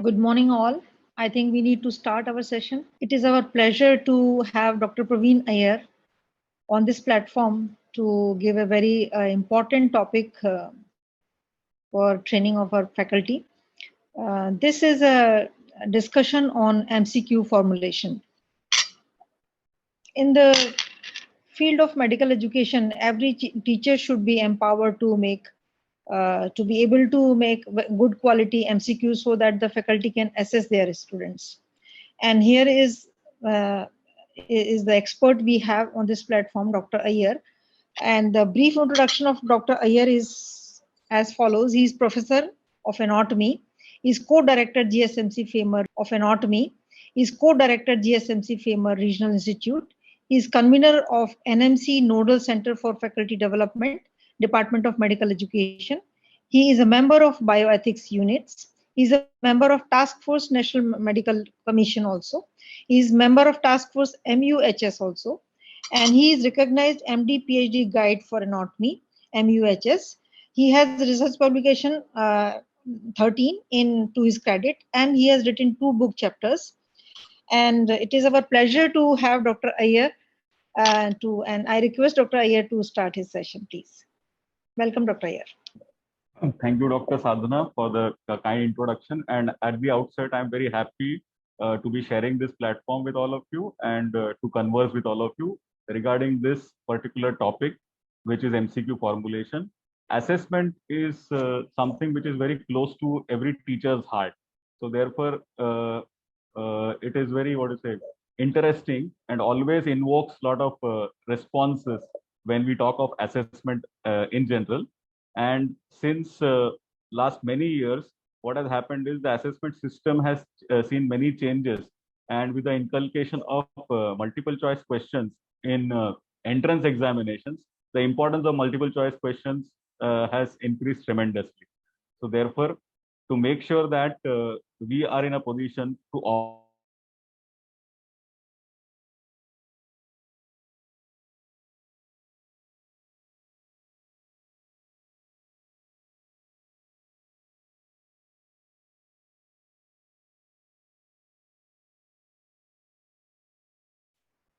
Good morning, all. I think we need to start our session. It is our pleasure to have Dr. Praveen Iyer on this platform to give a very important topic for training of our faculty. This is a discussion on MCQ formulation. In the field of medical education, every teacher should be empowered to be able to make good quality MCQs so that the faculty can assess their students. And here uh, is the expert we have on this platform, Dr. Iyer. And the brief introduction of Dr. Iyer is as follows. He is professor of anatomy. He is co-director GSMC FAMER of anatomy. He is co-director GSMC FAMER Regional Institute. He is convener of NMC Nodal Center for Faculty Development, Department of Medical Education. He is a member of bioethics units. He is a member of Task Force National Medical Commission also. He is member of Task Force MUHS also. And he is recognized MD PhD guide for anatomy, MUHS. He has research publication 13 in to his credit, and he has written 2 book chapters. And it is our pleasure to have Dr. Iyer and I request Dr. Iyer to start his session, please. Welcome, Dr. Iyer. Thank you, Dr. Sadhana, for the kind introduction. And at the outset, I'm very happy to be sharing this platform with all of you and to converse with all of you regarding this particular topic, which is MCQ formulation. Assessment is something which is very close to every teacher's heart. So therefore, it is very, interesting and always invokes a lot of responses when we talk of assessment in general. And since last many years, what has happened is the assessment system has seen many changes. And with the inculcation of multiple choice questions in entrance examinations, the importance of multiple choice questions has increased tremendously. So therefore, to make sure that we are in a position to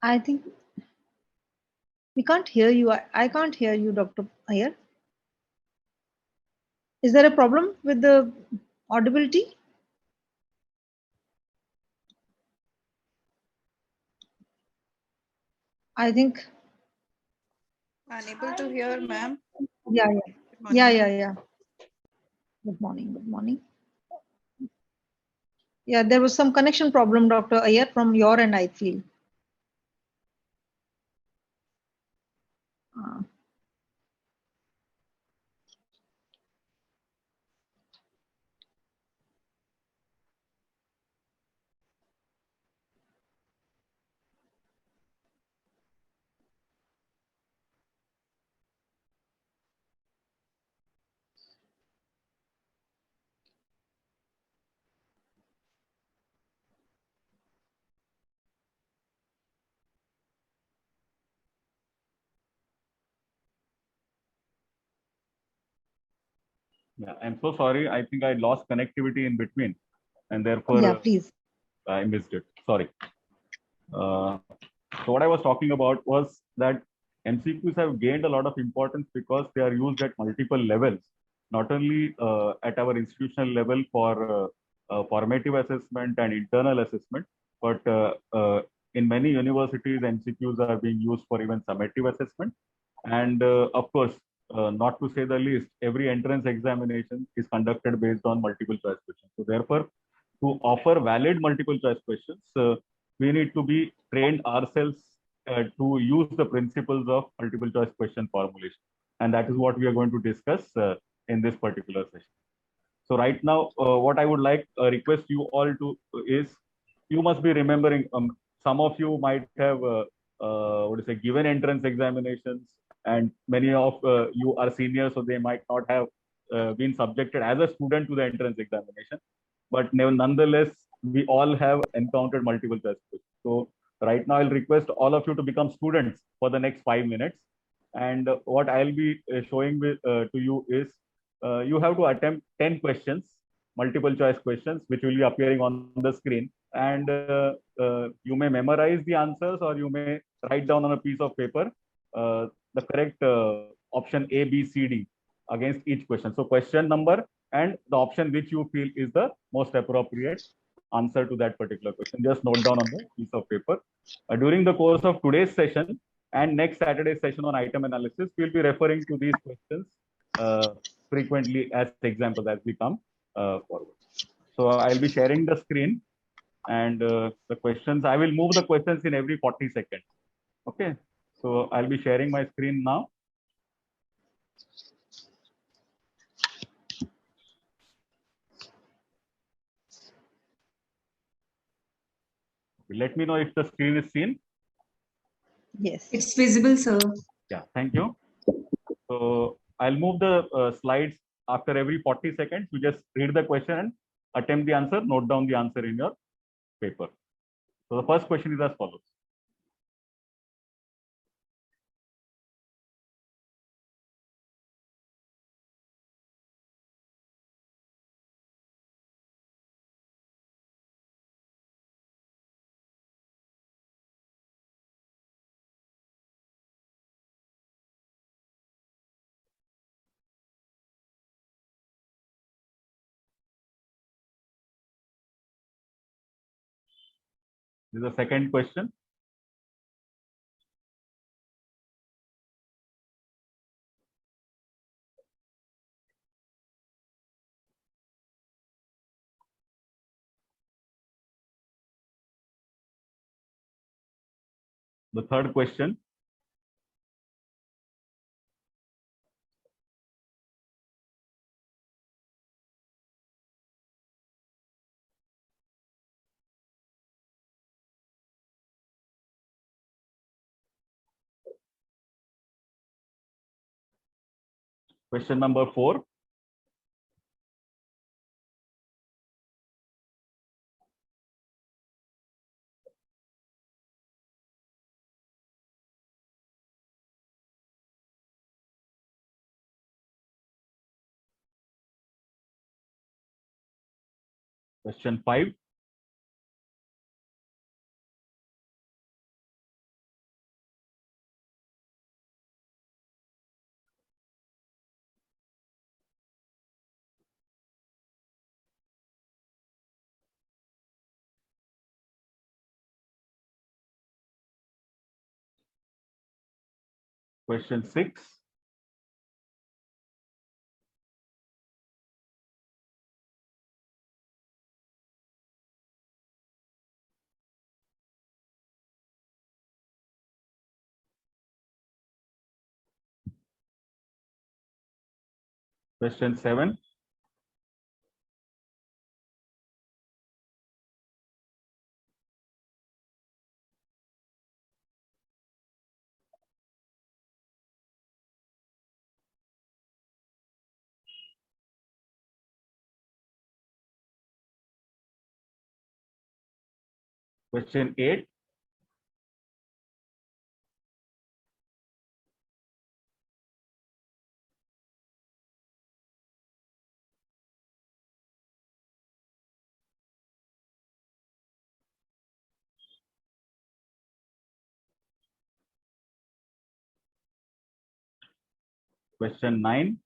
I think we can't hear you. I can't hear you, Dr. Iyer. Is there a problem with the audibility? I think. Unable to hear, ma'am. Yeah, yeah. Good morning, good morning. Yeah, there was some connection problem, Dr. Iyer, from your end, I feel. Yeah, I'm so sorry. I think I lost connectivity in between, and therefore Yeah, please. I missed it. Sorry. So what I was talking about was that MCQs have gained a lot of importance because they are used at multiple levels, not only at our institutional level for formative assessment and internal assessment, but in many universities, MCQs are being used for even summative assessment. And of course, not to say the least, every entrance examination is conducted based on multiple choice questions. So therefore, to offer valid multiple choice questions, we need to be trained ourselves to use the principles of multiple choice question formulation. And that is what we are going to discuss in this particular session. So right now, what I would like request you all to is, you must be remembering, some of you might have given entrance examinations, and many of you are seniors, so they might not have been subjected as a student to the entrance examination. But nonetheless, we all have encountered multiple choice questions. So right now, I'll request all of you to become students for the next 5 minutes. And what I'll be showing to you is, you have to attempt 10 questions multiple choice questions which will be appearing on the screen, and you may memorize the answers or you may write down on a piece of paper the correct option A, B, C, D against each question. So question number and the option which you feel is the most appropriate answer to that particular question. Just note down on the piece of paper. During the course of today's session and next Saturday's session on item analysis, we'll be referring to these questions frequently as examples as we come forward. So I'll be sharing the screen and the questions. I will move the questions in every 40 seconds. Okay. So I'll be sharing my screen now. Let me know if the screen is seen. Yes. It's visible, sir. Yeah, thank you. So I'll move the slides after every 40 seconds. You just read the question and attempt the answer, note down the answer in your paper. So the first question is as follows. This is the second question. The third question. Question number 4. Question 5. Question 6. Question 7. Question 8. Question 9.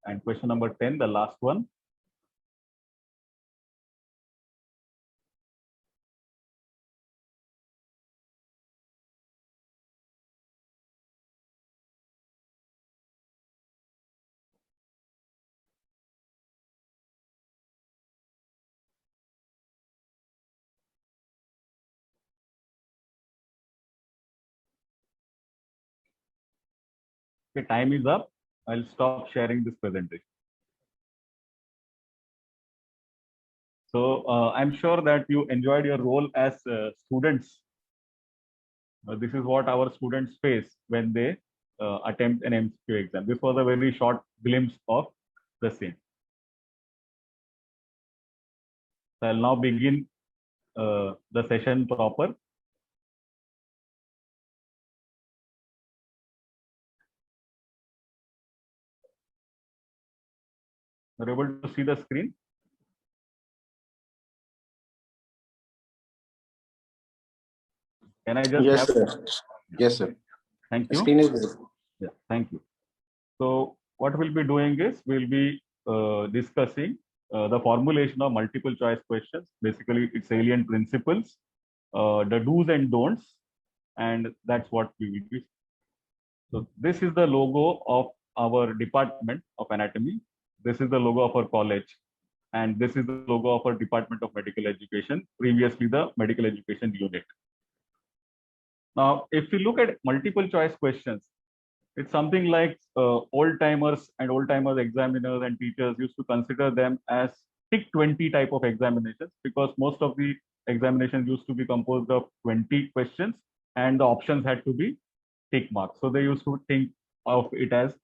And question number 10, the last one. Okay, time is up. I'll stop sharing this presentation. So I'm sure that you enjoyed your role as students. This is what our students face when they attempt an MCQ exam. This was a very short glimpse of the same. So I'll now begin the session proper. You're able to see the screen? Can I just Yes, have? sir. Yes, sir. Thank The you. screen is visible. Yeah, thank you. So what we'll be doing is we'll be discussing the formulation of multiple choice questions, basically its salient principles, the do's and don'ts, and that's what we will be. So this is the logo of our department of anatomy. This is the logo of our college. And this is the logo of our Department of Medical Education, previously the Medical Education Unit. Now, if we look at multiple choice questions, it's something like old timers and old timers examiners and teachers used to consider them as tick 20 type of examinations, because most of the examinations used to be composed of 20 questions and the options had to be tick marks. So they used to think of it as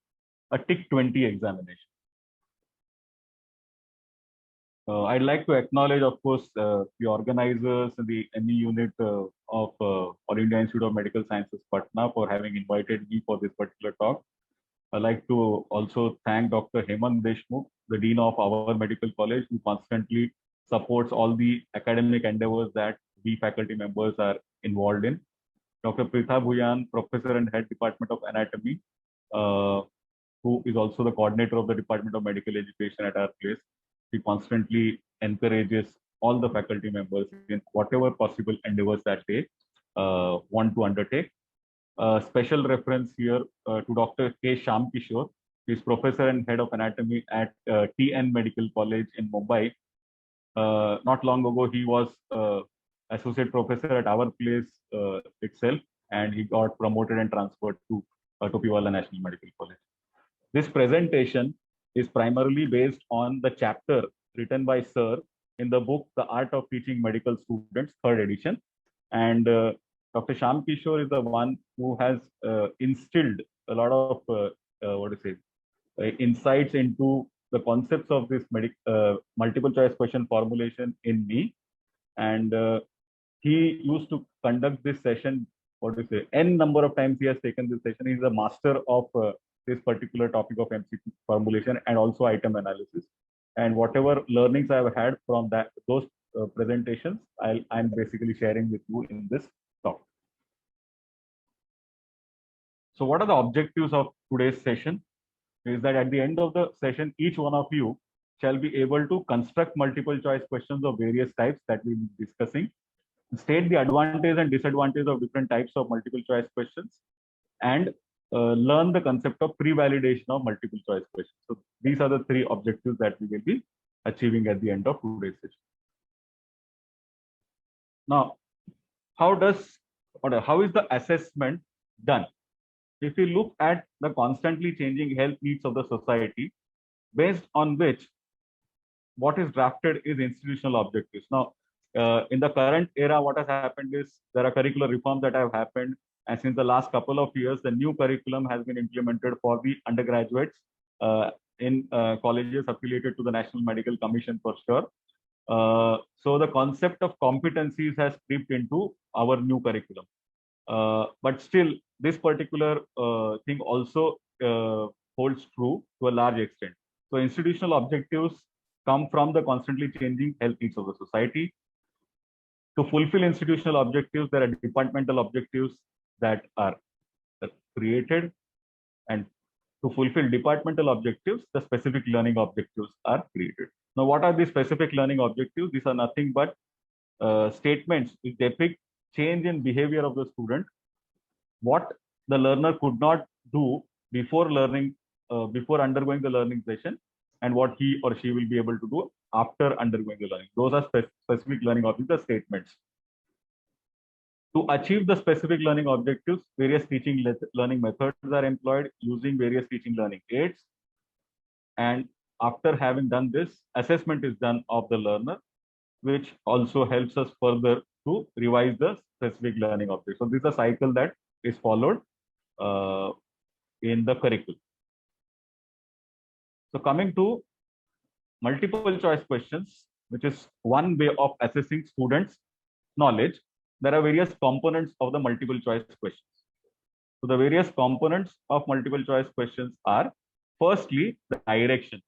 a tick 20 examination. I'd like to acknowledge, of course, the organizers and the ME unit of All India Institute of Medical Sciences, Patna, for having invited me for this particular talk. I'd like to also thank Dr. Hemant Deshmukh, the Dean of our medical college, who constantly supports all the academic endeavors that we faculty members are involved in. Dr. Pritha Bhuyan, Professor and Head Department of Anatomy, who is also the coordinator of the Department of Medical Education at our place. He constantly encourages all the faculty members in whatever possible endeavors that they want to undertake. Special reference here to Dr. K. Shyam Kishore. He is Professor and Head of Anatomy at TN Medical College in Mumbai. Not long ago, he was Associate Professor at our place itself, and he got promoted and transferred to Topiwala National Medical College. This presentation is primarily based on the chapter written by Sir in the book, The Art of Teaching Medical Students, 3rd edition. And Dr. Shyam Kishore is the one who has instilled a lot of insights into the concepts of this multiple choice question formulation in me. And he used to conduct this session, n number of times he has taken this session. He's a master of this particular topic of MCQ formulation and also item analysis. And whatever learnings I've had from those presentations, I'm basically sharing with you in this talk. So what are the objectives of today's session? Is that at the end of the session, each one of you shall be able to construct multiple choice questions of various types that we'll be discussing, state the advantage and disadvantage of different types of multiple choice questions, and learn the concept of pre-validation of multiple choice questions. So these are the three objectives that we will be achieving at the end of today's session. Now, how is the assessment done? If we look at the constantly changing health needs of the society, based on which what is drafted is institutional objectives. Now, in the current era, what has happened is there are curricular reforms that have happened. And since the last couple of years, the new curriculum has been implemented for the undergraduates in colleges affiliated to the National Medical Commission for sure. So the concept of competencies has crept into our new curriculum. But still, this particular thing also holds true to a large extent. So institutional objectives come from the constantly changing health needs of the society. To fulfill institutional objectives, there are departmental objectives that are created, and to fulfill departmental objectives, the specific learning objectives are created. Now, what are these specific learning objectives? These are nothing but statements which depict change in behavior of the student, what the learner could not do before learning, before undergoing the learning session, and what he or she will be able to do after undergoing the learning. Those are specific learning objectives, the statements. To achieve the specific learning objectives, various teaching learning methods are employed using various teaching learning aids. And after having done this, assessment is done of the learner, which also helps us further to revise the specific learning objectives. So this is a cycle that is followed. in the curriculum. So coming to multiple choice questions, which is one way of assessing students' knowledge, there are various components of the multiple choice questions. So the various components of multiple choice questions are, firstly, the direction.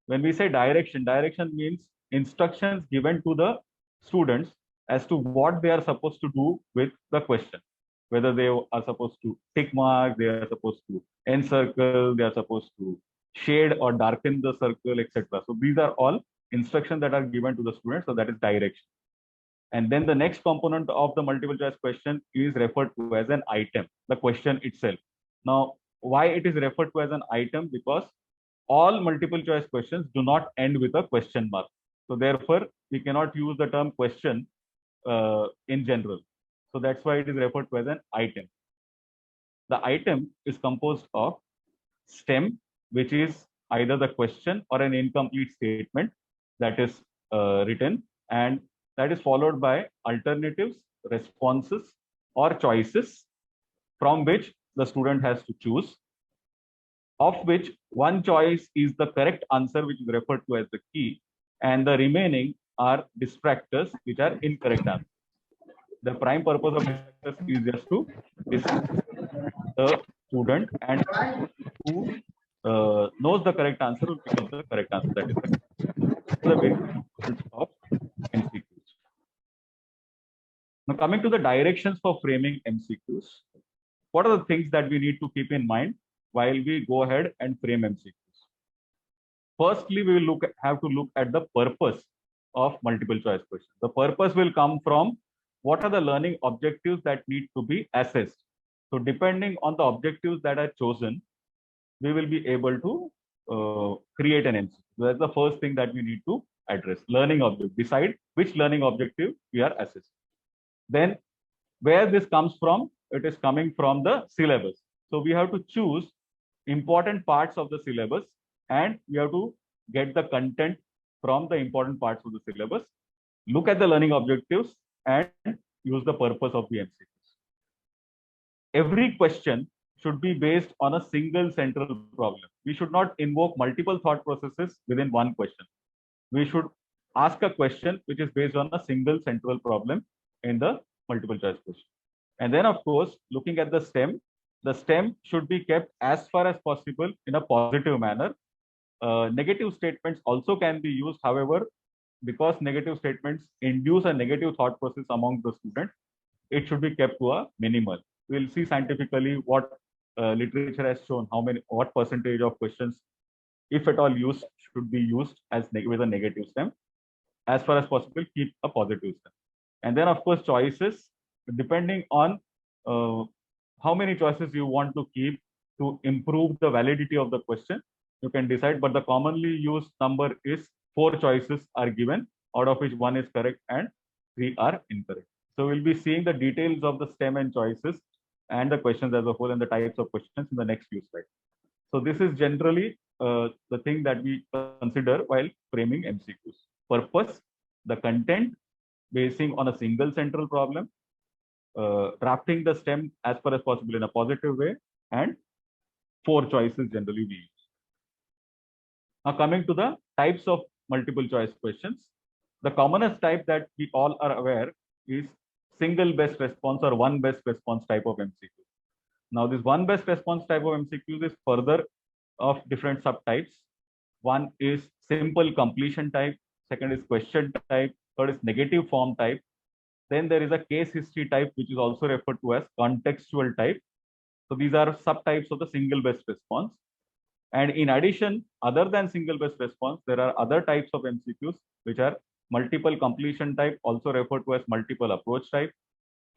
When we say direction, direction means instructions given to the students as to what they are supposed to do with the question. Whether they are supposed to tick mark, they are supposed to encircle, they are supposed to shade or darken the circle, etc. So these are all instructions that are given to the students. So that is direction. And then the next component of the multiple choice question is referred to as an item, the question itself. Now, why it is referred to as an item? Because all multiple choice questions do not end with a question mark. So therefore, we cannot use the term question in general. So that's why it is referred to as an item. The item is composed of stem, which is either the question or an incomplete statement that is written, and that is followed by alternatives, responses, or choices from which the student has to choose, of which one choice is the correct answer, which is referred to as the key, and the remaining are distractors, which are incorrect answers. The prime purpose of distractors is just to distract the student, and who knows the correct answer will pick up the correct answer. That is the basis of MCQs. Now, coming to the directions for framing MCQs, what are the things that we need to keep in mind while we go ahead and frame MCQs? Firstly, we will have to look at the purpose of multiple choice questions. The purpose will come from what are the learning objectives that need to be assessed. So depending on the objectives that are chosen, we will be able to create an MCQ. So that's the first thing that we need to address. Learning objective. Decide which learning objective we are assessing. Then where this comes from, it is coming from the syllabus. So we have to choose important parts of the syllabus, and we have to get the content from the important parts of the syllabus, look at the learning objectives, and use the purpose of the MCQs. Every question should be based on a single central problem. We should not invoke multiple thought processes within one question. We should ask a question which is based on a single central problem in the multiple choice question. And then, of course, looking at the stem should be kept as far as possible in a positive manner. Negative statements also can be used. However, because negative statements induce a negative thought process among the students, it should be kept to a minimal. We'll see scientifically what literature has shown, what percentage of questions, if at all used, should be used as with a negative stem. As far as possible, keep a positive stem. And then, of course, choices, depending on how many choices you want to keep to improve the validity of the question, you can decide. But the commonly used number is 4 choices are given, out of which 1 is correct and 3 are incorrect. So we'll be seeing the details of the stem and choices and the questions as a whole and the types of questions in the next few slides. So this is generally the thing that we consider while framing MCQs. Purpose, the content, basing on a single central problem, drafting the stem as far as possible in a positive way, and 4 choices generally we use. Now coming to the types of multiple choice questions, the commonest type that we all are aware is single best response or one best response type of MCQ. Now this one best response type of MCQs is further of different subtypes. One is simple completion type, second is question type, third is negative form type. Then there is a case history type, which is also referred to as contextual type. So these are subtypes of the single best response. And in addition, other than single best response, there are other types of MCQs, which are multiple completion type, also referred to as multiple approach type,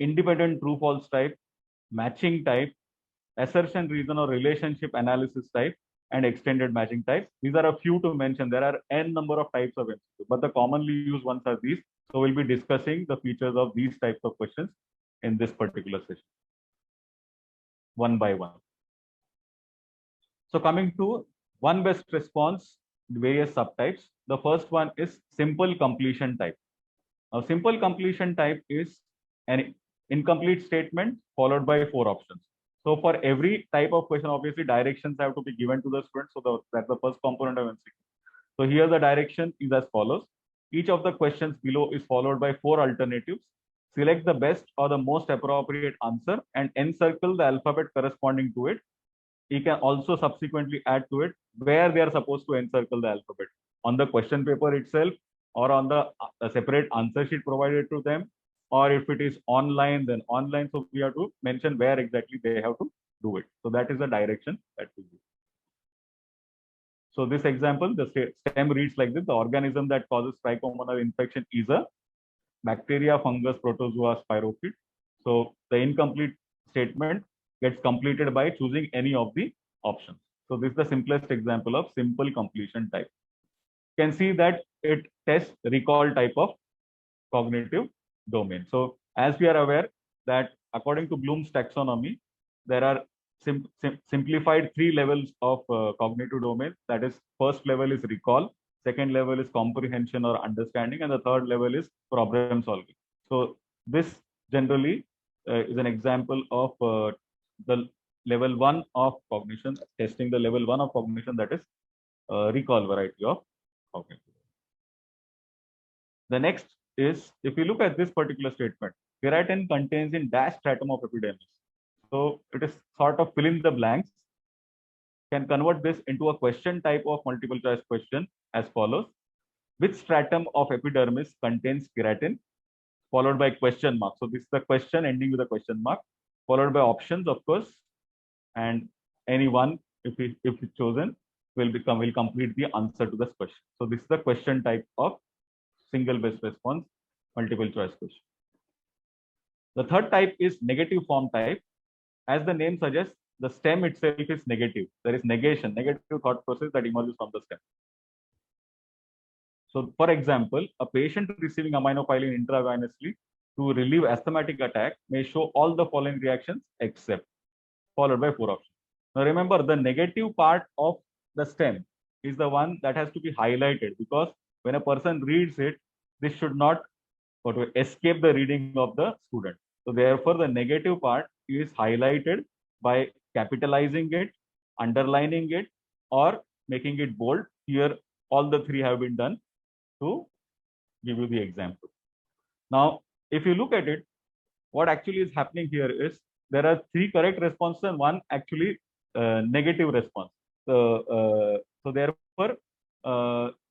independent true false type, matching type, assertion reason or relationship analysis type, and extended matching type. These are a few to mention. There are n number of types of MCQ, but the commonly used ones are these. So we'll be discussing the features of these types of questions in this particular session, one by one. So coming to one best response, various subtypes. The first one is simple completion type. Now, simple completion type is an incomplete statement followed by 4 options. So for every type of question, obviously directions have to be given to the student. So that's the first component of MCQ. So here the direction is as follows. Each of the questions below is followed by 4 alternatives. Select the best or the most appropriate answer and encircle the alphabet corresponding to it. You can also subsequently add to it where they are supposed to encircle the alphabet, on the question paper itself or on the separate answer sheet provided to them, or if it is online, then online. So we have to mention where exactly they have to do it. So that is the direction that we do. So this example, the stem reads like this: the organism that causes trichomonas infection is a bacteria, fungus, protozoa, spirochete. So the incomplete statement gets completed by choosing any of the options. So this is the simplest example of simple completion type. You can see that it tests recall type of cognitive domain. So as we are aware that according to Bloom's taxonomy, there are simplified 3 levels of cognitive domain. That is, first level is recall, second level is comprehension or understanding, and the third level is problem solving. So this generally is an example of the level 1 of cognition, testing the level 1 of cognition, that is recall variety of cognitive. The next is, if you look at this particular statement, keratin contains in dash stratum of epidermis. So it is sort of fill in the blanks. Can convert this into a question type of multiple choice question as follows. Which stratum of epidermis contains keratin? Followed by question mark. So this is the question ending with a question mark, followed by options, of course, and any one, if it's chosen, will complete the answer to this question. So this is the question type of single best response multiple choice question. The third type is negative form type. As the name suggests, the stem itself is negative. There is negation, negative thought process that emerges from the stem. So, for example, a patient receiving aminophylline intravenously to relieve asthmatic attack may show all the following reactions except, followed by 4 options. Now, remember, the negative part of the stem is the one that has to be highlighted, because when a person reads it, this should not escape the reading of the student. So therefore, the negative part is highlighted by capitalizing it, underlining it, or making it bold. Here, all the 3 have been done to give you the example. Now, if you look at it, what actually is happening here is there are 3 correct responses and 1 actually negative response. So therefore,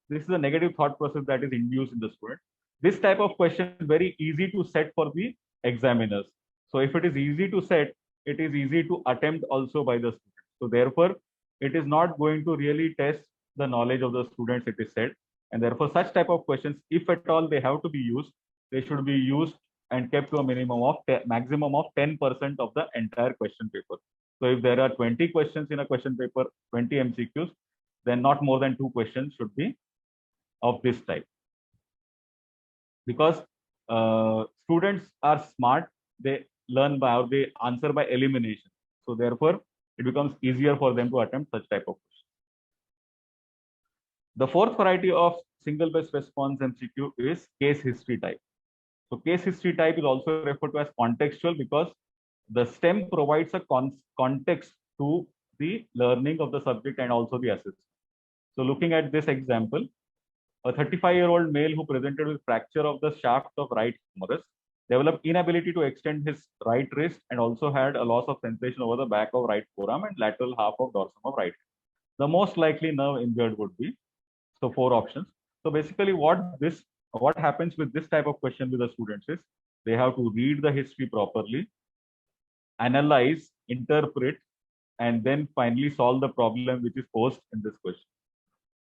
this is a negative thought process that is induced in the student. This type of question is very easy to set for the examiners. So if it is easy to set, it is easy to attempt also by the student. So therefore, it is not going to really test the knowledge of the students, it is said. And therefore, such type of questions, if at all they have to be used, they should be used and kept to a maximum of 10% of the entire question paper. So if there are 20 questions in a question paper, 20 MCQs, then not more than 2 questions should be of this type. Because students are smart, they learn by, or they answer by elimination. So therefore, it becomes easier for them to attempt such type of questions. The fourth variety of single best response MCQ is case history type. So case history type is also referred to as contextual, because the STEM provides a context to the learning of the subject and also the assessment. So looking at this example, a 35-year-old male who presented with fracture of the shaft of right humerus developed inability to extend his right wrist and also had a loss of sensation over the back of right forearm and lateral half of dorsum of right. The most likely nerve injured would be, so 4 options. So basically what happens with this type of question with the students is they have to read the history properly, analyze, interpret, and then finally solve the problem which is posed in this question.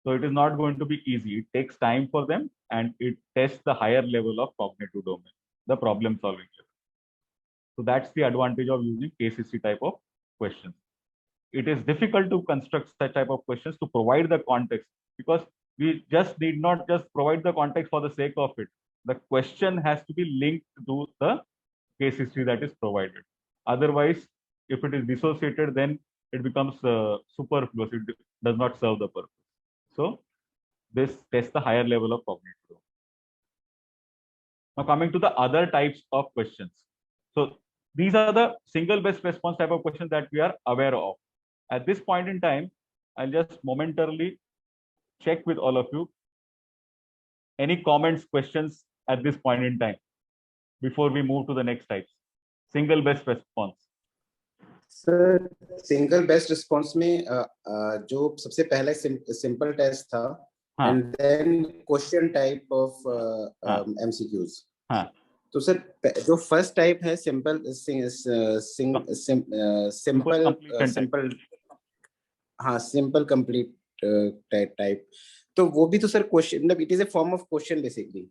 So it is not going to be easy. It takes time for them and it tests the higher level of cognitive domain, the problem solving level. So that's the advantage of using case history type of questions. It is difficult to construct such type of questions to provide the context, because we just need not just provide the context for the sake of it. The question has to be linked to the case history that is provided. Otherwise, if it is dissociated, then it becomes superfluous. It does not serve the purpose. So this tests the higher level of cognitive domain. Now coming to the other types of questions. So these are the single best response type of questions that we are aware of. At this point in time, I'll just momentarily check with all of you. Any comments, questions at this point in time before we move to the next types? Single best response. Sir single best response में जो सबसे पहले simple test था and then question type of MCQs. तो sir जो first type है simple simple complete type, तो वो भी तो सर क्वेश्चन, मतलब it is a form of question basically.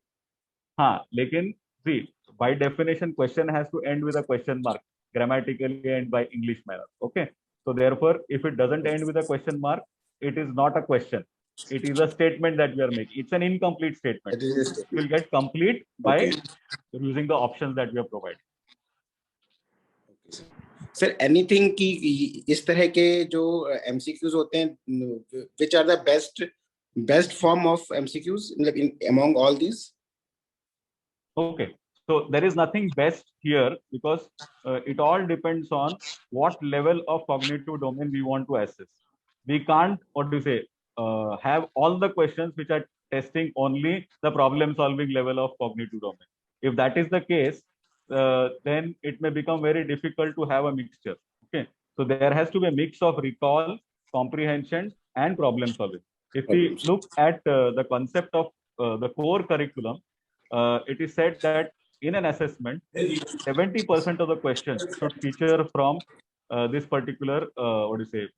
हाँ, लेकिन see, by definition question has to end with a question mark grammatically and by English manner. Okay, so therefore if it doesn't end with a question mark, it is not a question, it is a statement that we are making. It's an incomplete statement. It will get complete by using the options that we have provided. Sir anything की इस तरह के जो MCQs होते हैं, which are the best form of MCQs मतलब among all these? Okay, so there is nothing best here because it all depends on what level of cognitive domain we want to assess. We can't, what do you say, have all the questions which are testing only the problem solving level of cognitive domain. If that is the case, then it may become very difficult to have a mixture. Okay, so there has to be a mix of recall, comprehension, and problem solving. If we look at the concept of the core curriculum, it is said that in an assessment, 70% of the questions should feature from this particular, what do you say,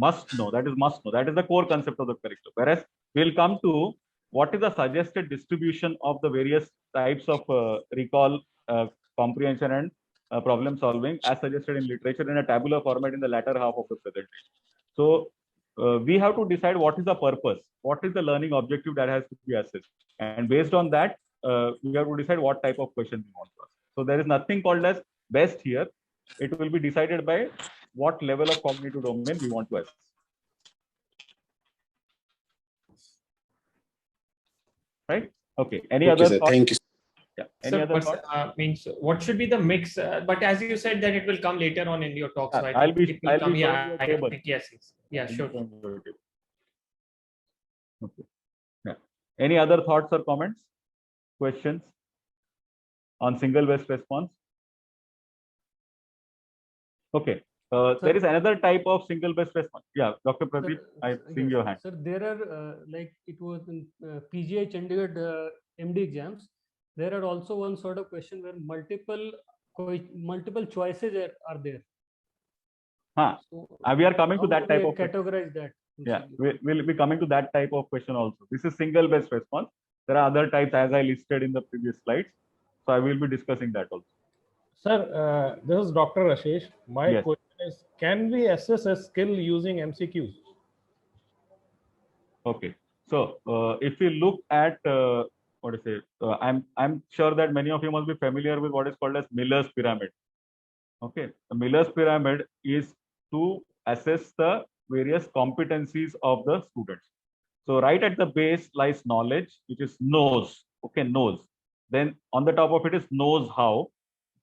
must know. That is must know. That is the core concept of the curriculum. Whereas we'll come to what is the suggested distribution of the various types of recall, comprehension, and problem solving as suggested in literature in a tabular format in the latter half of the presentation. So we have to decide what is the purpose, what is the learning objective that has to be assessed. And based on that, we have to decide what type of question we want to ask. So there is nothing called as best here. It will be decided by what level of cognitive domain we want to assess. Right? Okay. Any other thoughts? Thank you. Yeah. Any other thoughts? Means what should be the mix? But as you said that it will come later on in your talk, so I think it will come. Yeah, I think yes. Yeah, sure. Okay. Yeah. Any other thoughts or comments, questions on single best response? Okay. There is another type of single best response. Yeah, Dr. Pradeep, I see your hand. Sir, there are like it was in PGI Chandigarh MD exams. There are also one sort of question where multiple choices are there. So, we are coming to that type of categorize that. Yeah, we'll be coming to that type of question also. This is single best response. There are other types as I listed in the previous slides. So I will be discussing that also. Sir, this is Dr. Rashesh. My question is, can we assess a skill using MCQs? Okay. So if we look at what is it? I'm sure that many of you must be familiar with what is called as Miller's pyramid. Okay, the Miller's pyramid is to assess the various competencies of the students. So right at the base lies knowledge, which is knows. Okay, knows. Then on the top of it is knows how,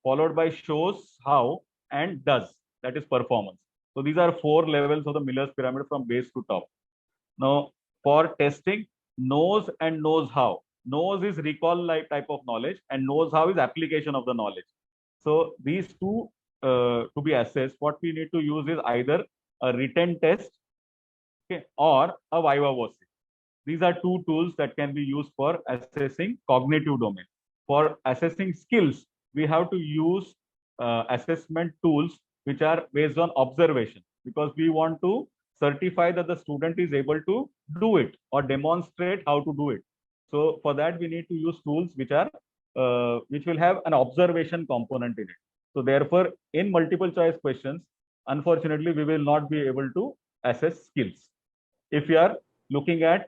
followed by shows how, and does. That is performance. So these are 4 levels of the Miller's pyramid from base to top. Now for testing, knows and knows how. Knows is recall type of knowledge, and knows how is application of the knowledge. So these two to be assessed, what we need to use is either a written test, okay, or a viva voce. These are 2 tools that can be used for assessing cognitive domain. For assessing skills, we have to use assessment tools which are based on observation, because we want to certify that the student is able to do it or demonstrate how to do it. So for that, we need to use tools which are which will have an observation component in it. So therefore, in multiple choice questions, unfortunately, we will not be able to assess skills. If you are looking at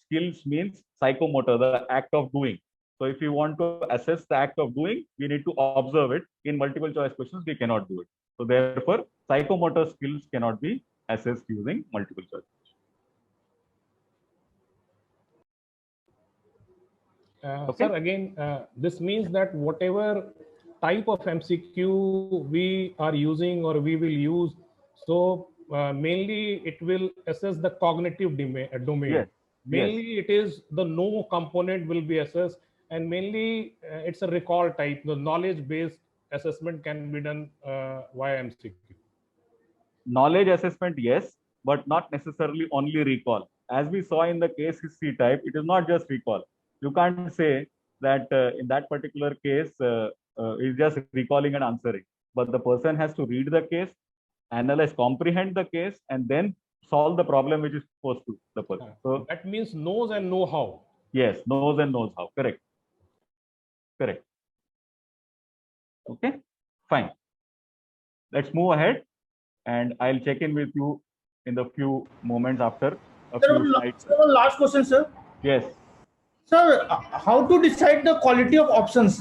skills means psychomotor, the act of doing. So if you want to assess the act of doing, we need to observe it. In multiple choice questions, we cannot do it. So therefore, psychomotor skills cannot be assessed using multiple choice. Okay. Sir, again, this means that whatever type of MCQ we are using or we will use. So mainly it will assess the cognitive domain. Yes. Mainly it is the no component will be assessed, and mainly it's a recall type. The knowledge-based assessment can be done via MCQ. Knowledge assessment, yes, but not necessarily only recall. As we saw in the case history type, it is not just recall. You can't say that in that particular case, is just recalling and answering. But the person has to read the case, analyze, comprehend the case, and then solve the problem which is posed to the person. So that means knows and know how. Yes, knows and knows how. Correct. Correct. Okay, fine. Let's move ahead, and I'll check in with you in the few moments after a few slides. Sir, last question, sir. Yes. Sir, how to decide the quality of options?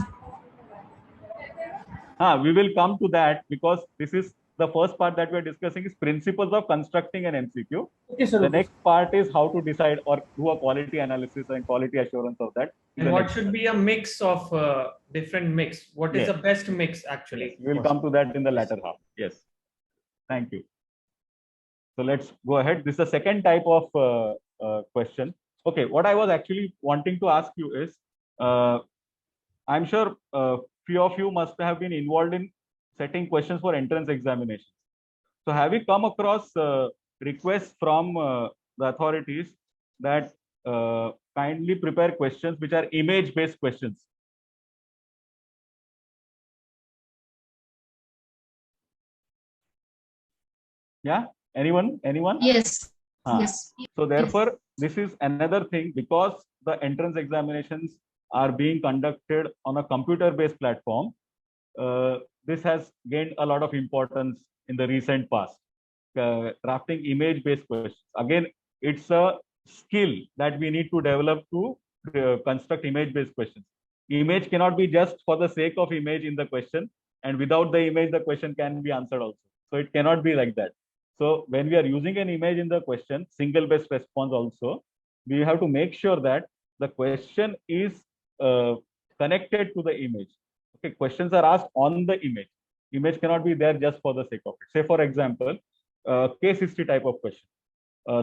We will come to that, because this is the first part that we are discussing is principles of constructing an MCQ. Okay, sir. The next part is how to decide or do a quality analysis and quality assurance of that. And what should be a mix of different mix? What is the best mix actually? We will come to that in the latter half. Yes. Thank you. So let's go ahead. This is the second type of question. Okay, what I was actually wanting to ask you is, I'm sure few of you must have been involved in setting questions for entrance examinations. So have you come across requests from the authorities that kindly prepare questions which are image-based questions? Yeah, anyone? Yes. Yes. So therefore, this is another thing, because the entrance examinations are being conducted on a computer-based platform. This has gained a lot of importance in the recent past. Drafting image-based questions. Again, it's a skill that we need to develop to construct image-based questions. Image cannot be just for the sake of image in the question, and without the image, the question can be answered also. So it cannot be like that. So when we are using an image in the question, single best response also, we have to make sure that the question is connected to the image. Okay, questions are asked on the image. Image cannot be there just for the sake of it. Say, for example, case history type of question.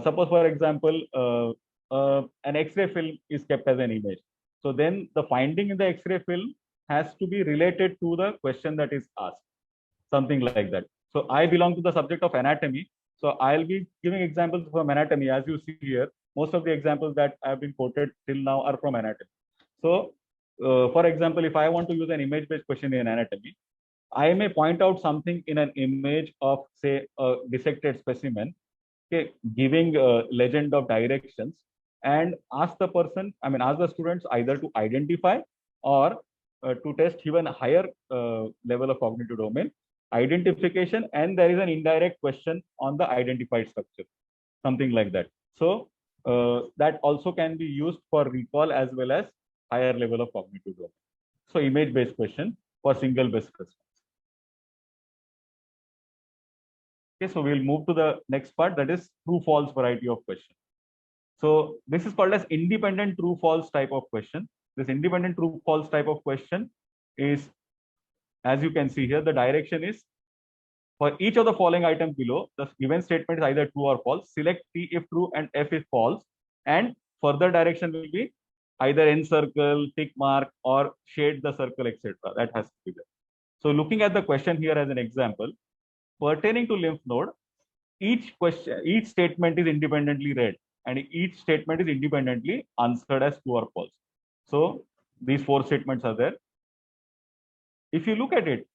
Suppose, for example, an X-ray film is kept as an image. So then the finding in the X-ray film has to be related to the question that is asked. Something like that. So I belong to the subject of anatomy. So I'll be giving examples from anatomy. As you see here, most of the examples that have been quoted till now are from anatomy. So, for example, if I want to use an image-based question in anatomy, I may point out something in an image of, say, a dissected specimen, okay, giving a legend of directions, and ask the person, ask the students either to identify or to test even a higher level of cognitive domain, identification, and there is an indirect question on the identified structure, something like that. So that also can be used for recall as well as higher level of cognitive domain. So image-based question for single-based response. Okay, so we'll move to the next part, that is true-false variety of question. So this is called as independent true-false type of question. This independent true-false type of question is, as you can see here, the direction is for each of the following items below, the given statement is either true or false. Select T if true and F if false, and further direction will be either encircle, tick mark, or shade the circle, etc. That has to be there. So looking at the question here as an example, pertaining to lymph node, each statement is independently read, and each statement is independently answered as true or false. So these 4 statements are there. If you look at it,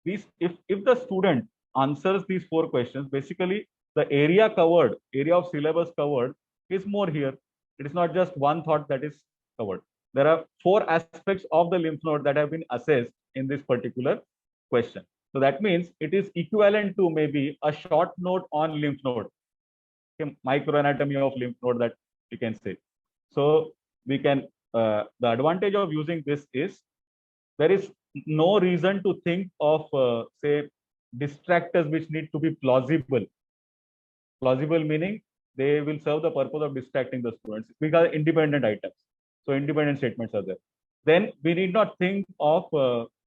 if the student answers these 4 questions, basically the area of syllabus covered is more here. It is not just one thought that is covered. There are 4 aspects of the lymph node that have been assessed in this particular question. So that means it is equivalent to maybe a short note on lymph node, okay, microanatomy of lymph node, that we can say. So we can, the advantage of using this is there is no reason to think of, say, distractors which need to be plausible. Plausible meaning they will serve the purpose of distracting the students, because independent items. So independent statements are there. Then we need not think of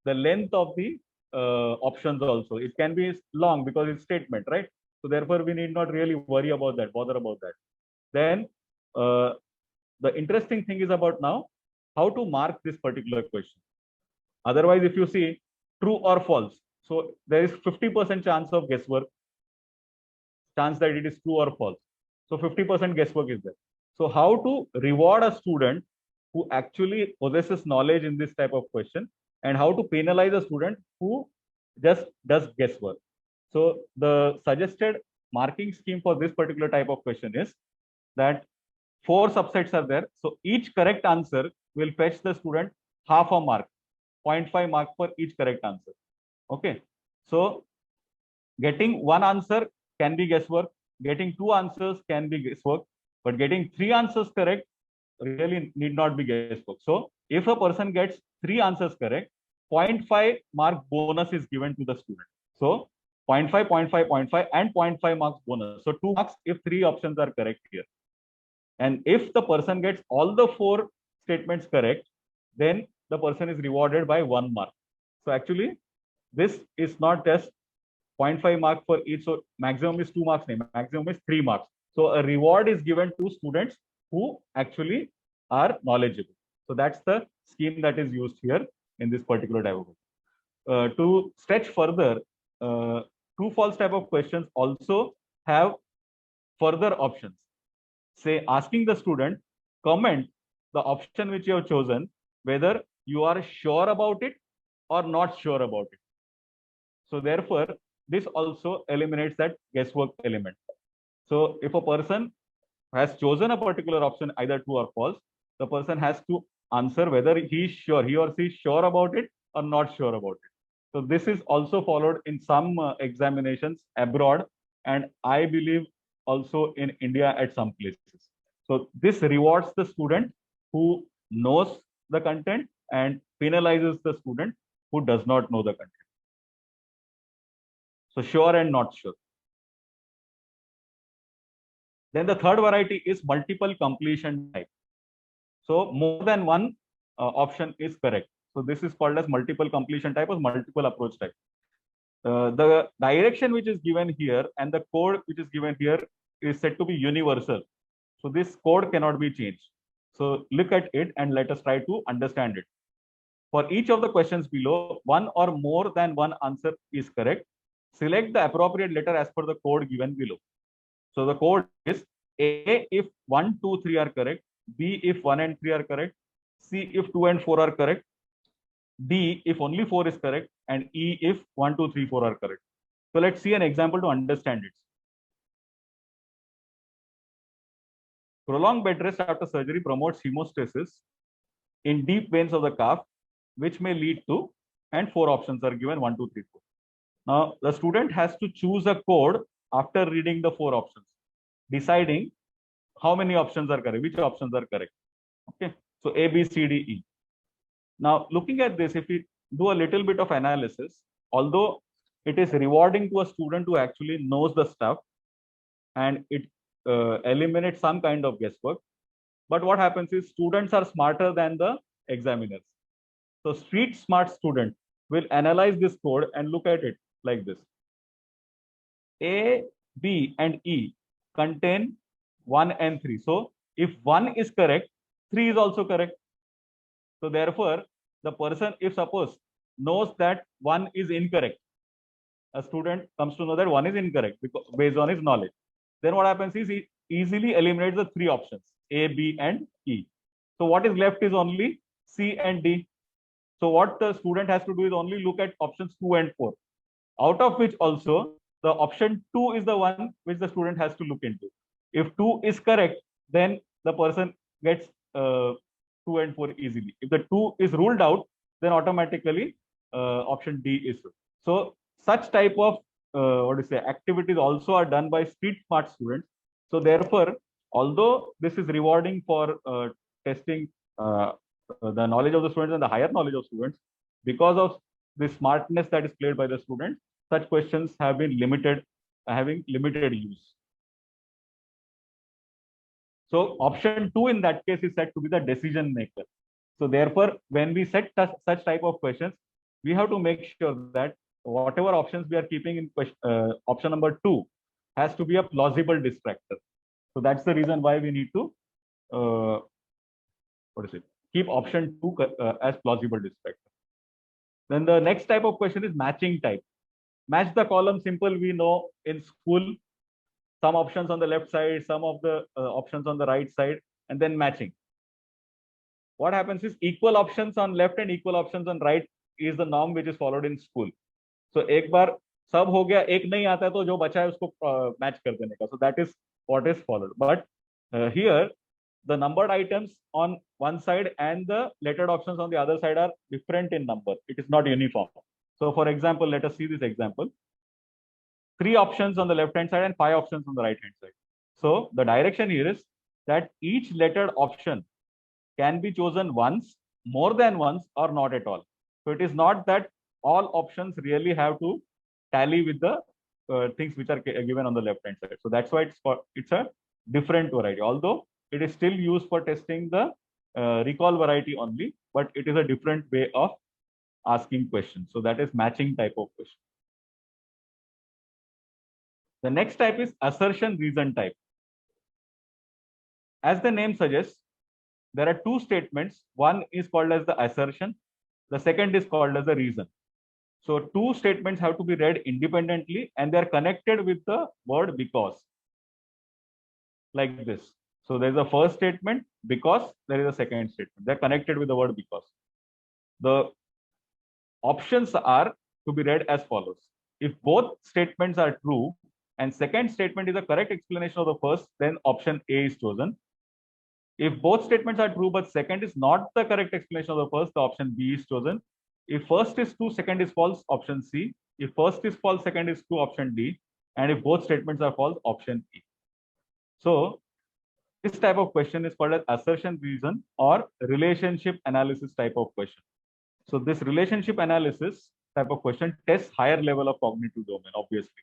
the length of the options also. It can be long because it's statement, right? So therefore, we need not really worry about that, bother about that. Then the interesting thing is about now how to mark this particular question. Otherwise, if you see true or false, so there is 50% chance of guesswork, chance that it is true or false. So 50% guesswork is there. So how to reward a student who actually possesses knowledge in this type of question, and how to penalize a student who just does guesswork. So the suggested marking scheme for this particular type of question is that 4 subsets are there. So each correct answer will fetch the student half a mark, 0.5 mark for each correct answer. Okay. So getting one answer can be guesswork, getting 2 answers can be guesswork, but getting 3 answers correct really need not be guesswork. So if a person gets 3 answers correct, 0.5 mark bonus is given to the student. So 0.5, 0.5, 0.5 and 0.5 marks bonus. So 2 marks if 3 options are correct here. And if the person gets all the 4 statements correct, then the person is rewarded by 1 mark. So actually, this is not just 0.5 mark for each. So maximum is 2 marks, maximum is 3 marks. So a reward is given to students who actually are knowledgeable. So that's the scheme that is used here in this particular type of to stretch further, true false type of questions also have further options. Say asking the student, comment the option which you have chosen, whether you are sure about it or not sure about it. So therefore, this also eliminates that guesswork element. So if a person has chosen a particular option, either true or false, the person has to answer whether he or she is sure about it or not sure about it. So this is also followed in some examinations abroad, and I believe also in India at some places. So this rewards the student who knows the content and penalizes the student who does not know the content. So sure and not sure. Then the third variety is multiple completion type. So more than one option is correct. So this is called as multiple completion type or multiple approach type. The direction which is given here and the code which is given here is said to be universal. So this code cannot be changed. So look at it and let us try to understand it. For each of the questions below, one or more than one answer is correct. Select the appropriate letter as per the code given below. So the code is A if 1, 2, 3 are correct, B if 1 and 3 are correct, C if 2 and 4 are correct, D if only 4 is correct, and E if 1, 2, 3, 4 are correct. So let's see an example to understand it. Prolonged bed rest after surgery promotes hemostasis in deep veins of the calf, which may lead to, and 4 options are given, 1, 2, 3, 4. Now the student has to choose a code after reading the 4 options, deciding how many options are correct, which options are correct. Okay, so A, B, C, D, E. Now looking at this, if we do a little bit of analysis, although it is rewarding to a student who actually knows the stuff and it eliminates some kind of guesswork, but what happens is students are smarter than the examiners. So street smart student will analyze this code and look at it like this. A, B, and E contain 1 and 3. So if 1 is correct, 3 is also correct. So therefore, the person, if suppose knows that 1 is incorrect, a student comes to know that 1 is incorrect because based on his knowledge. Then what happens is he easily eliminates the 3 options, A, B, and E. So what is left is only C and D. So what the student has to do is only look at options 2 and 4, out of which also the option 2 is the one which the student has to look into. If 2 is correct, then the person gets 2 and 4 easily. If the 2 is ruled out, then automatically option D is true. So such type of activities also are done by street smart students. So therefore, although this is rewarding for testing the knowledge of the students and the higher knowledge of students, because of the smartness that is played by the student, such questions have been limited, having limited use. So option 2 in that case is said to be the decision maker. So therefore, when we set such type of questions, we have to make sure that whatever options we are keeping in option number 2 has to be a plausible distractor. So that's the reason why we need to keep option 2 as plausible distractor. Then the next type of question is matching type. Match the column, simple, we know in school, some options on the left side, some of the options on the right side, and then matching. What happens is equal options on left and equal options on right is the norm which is followed in school. So एक बार सब हो गया, एक नहीं आता है तो जो बचा है उसको match कर देने का. So that is what is followed. But here the numbered items on one side and the lettered options on the other side are different in number. It is not uniform. So for example, let us see this example. 3 options on the left hand side and 5 options on the right hand side. So the direction here is that each lettered option can be chosen once, more than once, or not at all. So it is not that all options really have to tally with the things which are given on the left hand side. So that's why it's a different variety. Although it is still used for testing the recall variety only, but it is a different way of asking questions. So that is matching type of question. The next type is assertion reason type. As the name suggests, there are 2 statements. One is called as the assertion. The second is called as the reason. So 2 statements have to be read independently and they are connected with the word because. Like this. So there is a first statement because, there is a second statement. They are connected with the word because. The options are to be read as follows. If both statements are true and second statement is a correct explanation of the first, then option A is chosen. If both statements are true but second is not the correct explanation of the first, the option B is chosen. If first is true, second is false, option C. If first is false, second is true, option D. And if both statements are false, option E. So this type of question is called as assertion reason or relationship analysis type of question. So this relationship analysis type of question tests higher level of cognitive domain, obviously.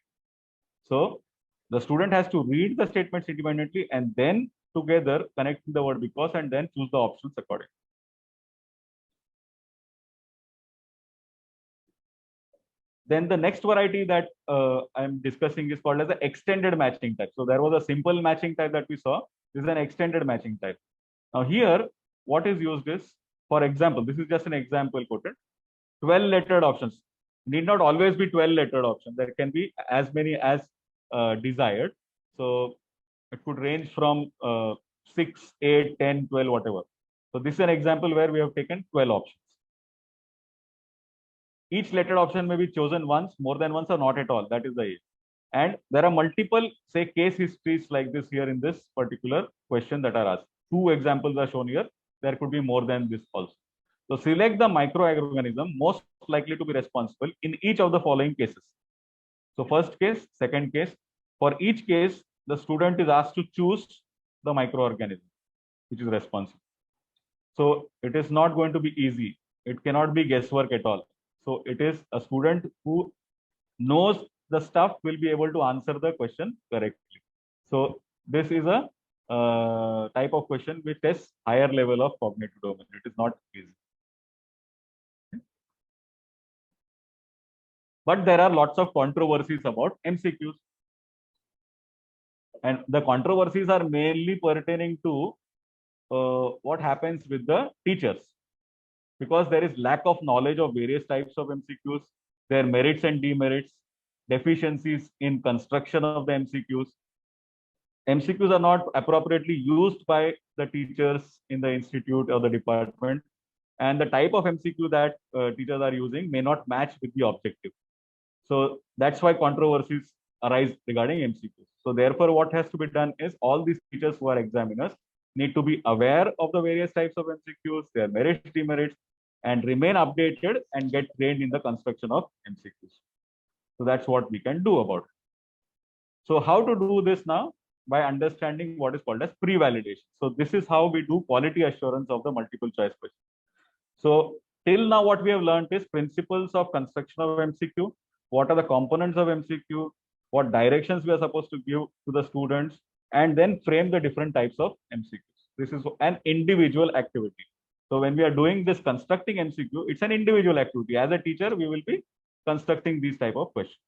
So the student has to read the statements independently and then together connecting the word because and then choose the options accordingly. Then the next variety that I'm discussing is called as the extended matching type. So there was a simple matching type that we saw. This is an extended matching type. Now here, what is used is, for example, this is just an example quoted, 12 lettered options. Need not always be 12 lettered options. There can be as many as desired. So it could range from 6, 8, 10, 12, whatever. So this is an example where we have taken 12 options. Each lettered option may be chosen once, more than once, or not at all. That is the aim. And there are multiple, say, case histories like this here in this particular question that are asked. 2 examples are shown here. There could be more than this also. So select the microorganism most likely to be responsible in each of the following cases. So first case, second case. For each case, the student is asked to choose the microorganism which is responsible. So it is not going to be easy. It cannot be guesswork at all. So it is a student who knows the stuff will be able to answer the question correctly. So this is a type of question which tests higher level of cognitive domain. It is not easy. But there are lots of controversies about MCQs. And the controversies are mainly pertaining to what happens with the teachers. Because there is lack of knowledge of various types of MCQs, their merits and demerits, deficiencies in construction of the MCQs. MCQs are not appropriately used by the teachers in the institute or the department. And the type of MCQ that teachers are using may not match with the objective. So that's why controversies arise regarding MCQs. So therefore, what has to be done is all these teachers who are examiners need to be aware of the various types of MCQs, their merits, demerits, and remain updated and get trained in the construction of MCQs. So that's what we can do about it. So how to do this now? By understanding what is called as pre-validation. So this is how we do quality assurance of the multiple choice question. So till now what we have learned is principles of construction of MCQ, what are the components of MCQ, what directions we are supposed to give to the students, and then frame the different types of MCQs. This is an individual activity. So when we are doing this constructing MCQ, it's an individual activity. As a teacher, we will be constructing these type of questions.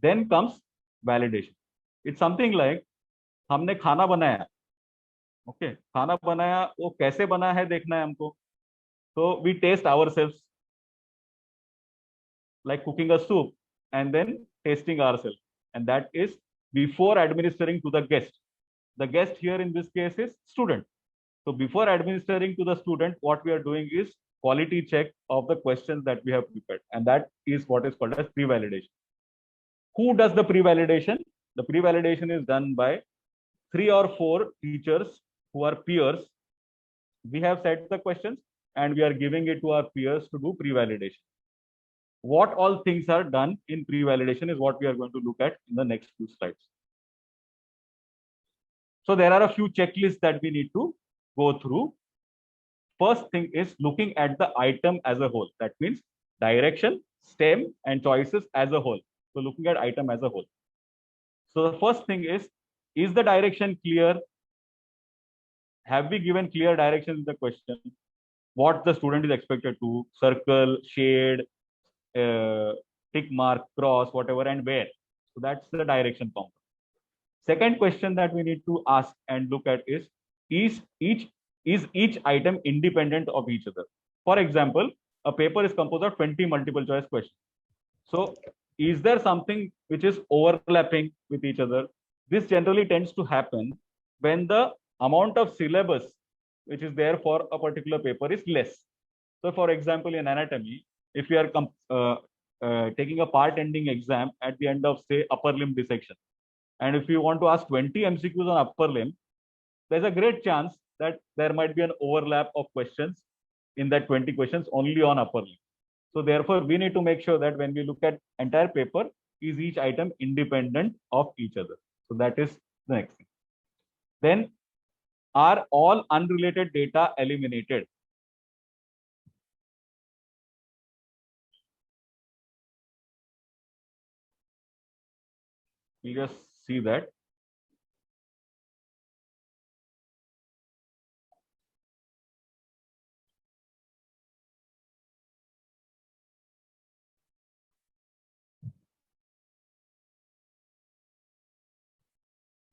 Then comes validation. It's something like हमने खाना बनाया, okay, खाना बनाया, वो कैसे बना है देखना है हमको. So we taste ourselves, like cooking a soup and then tasting ourselves, and that is before administering to the guest. The guest here in this case is student. So before administering to the student, what we are doing is quality check of the questions that we have prepared, and that is what is called as pre-validation. Who does the pre-validation? The pre-validation is done by 3 or 4 teachers who are peers. We have set the questions and we are giving it to our peers to do pre-validation. What all things are done in pre-validation is what we are going to look at in the next few slides. So there are a few checklists that we need to go through. First thing is looking at the item as a whole. That means direction, stem, and choices as a whole. So looking at item as a whole. So the first thing is the direction clear? Have we given clear directions in the question? What the student is expected to circle, shade, tick mark, cross, whatever, and where. So that's the direction component. Second question that we need to ask and look at is each item independent of each other? For example, a paper is composed of 20 multiple choice questions. So is there something which is overlapping with each other? This generally tends to happen when the amount of syllabus which is there for a particular paper is less. So for example, in anatomy, if you are taking a part ending exam at the end of, say, upper limb dissection, and if you want to ask 20 MCQs on upper limb, there's a great chance that there might be an overlap of questions in that 20 questions only on upper limb. So therefore, we need to make sure that when we look at entire paper, is each item independent of each other. So that is the next thing. Then, are all unrelated data eliminated? We just see that.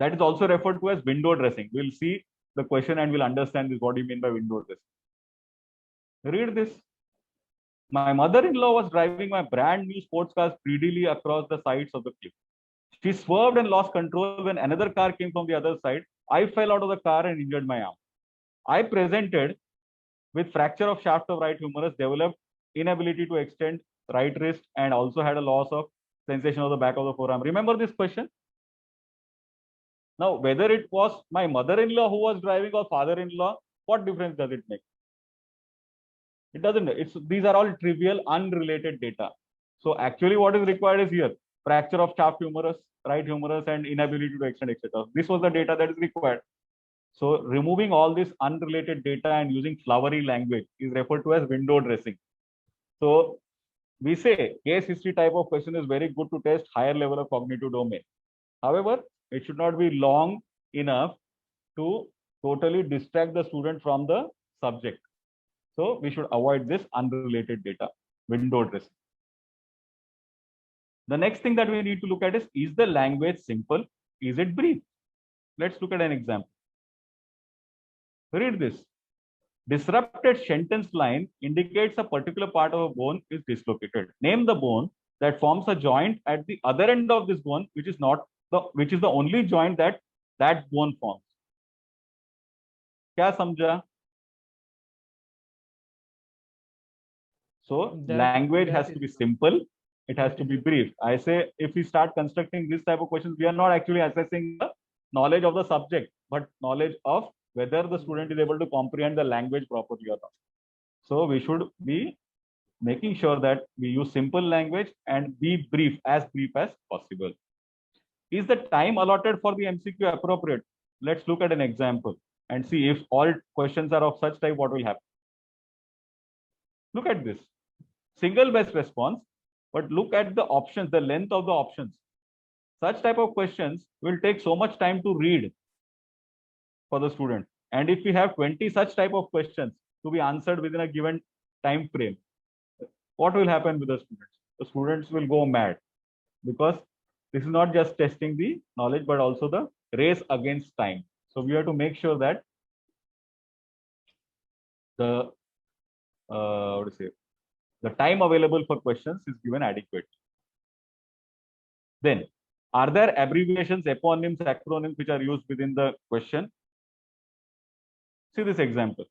That is also referred to as window dressing. We'll see the question and we'll understand this, what do you mean by window dressing. Read this. My mother-in-law was driving my brand new sports car speedily across the sides of the cliff. She swerved and lost control when another car came from the other side. I fell out of the car and injured my arm. I presented with fracture of shaft of right humerus, developed inability to extend right wrist, and also had a loss of sensation of the back of the forearm. Remember this question? Now, whether it was my mother-in-law who was driving or father-in-law, what difference does it make? It doesn't. These are all trivial, unrelated data. So actually what is required is here, fracture of shaft humerus, right humerus, and inability to extend, etc. This was the data that is required. So removing all this unrelated data and using flowery language is referred to as window dressing. So we say case history type of question is very good to test higher level of cognitive domain. However, it should not be long enough to totally distract the student from the subject. So we should avoid this unrelated data, window dressing. The next thing that we need to look at is the language simple? Is it brief? Let's look at an example. Read this. Disrupted sentence line indicates a particular part of a bone is dislocated. Name the bone that forms a joint at the other end of this bone, which is the only joint that bone forms. Kya samjha? So language has to be simple. It has to be brief. I say if we start constructing this type of questions, we are not actually assessing the knowledge of the subject, but knowledge of whether the student is able to comprehend the language properly or not. So we should be making sure that we use simple language and be brief as possible. Is the time allotted for the MCQ appropriate? Let's look at an example and see if all questions are of such type, what will happen. Look at this. Single best response, but look at the options, the length of the options. Such type of questions will take so much time to read for the student. And if we have 20 such type of questions, to be answered within a given time frame, what will happen with the students? The students will go mad, because this is not just testing the knowledge, but also the race against time. So we have to make sure that the the time available for questions is given adequate. Then, are there abbreviations, eponyms, acronyms which are used within the question? See this example.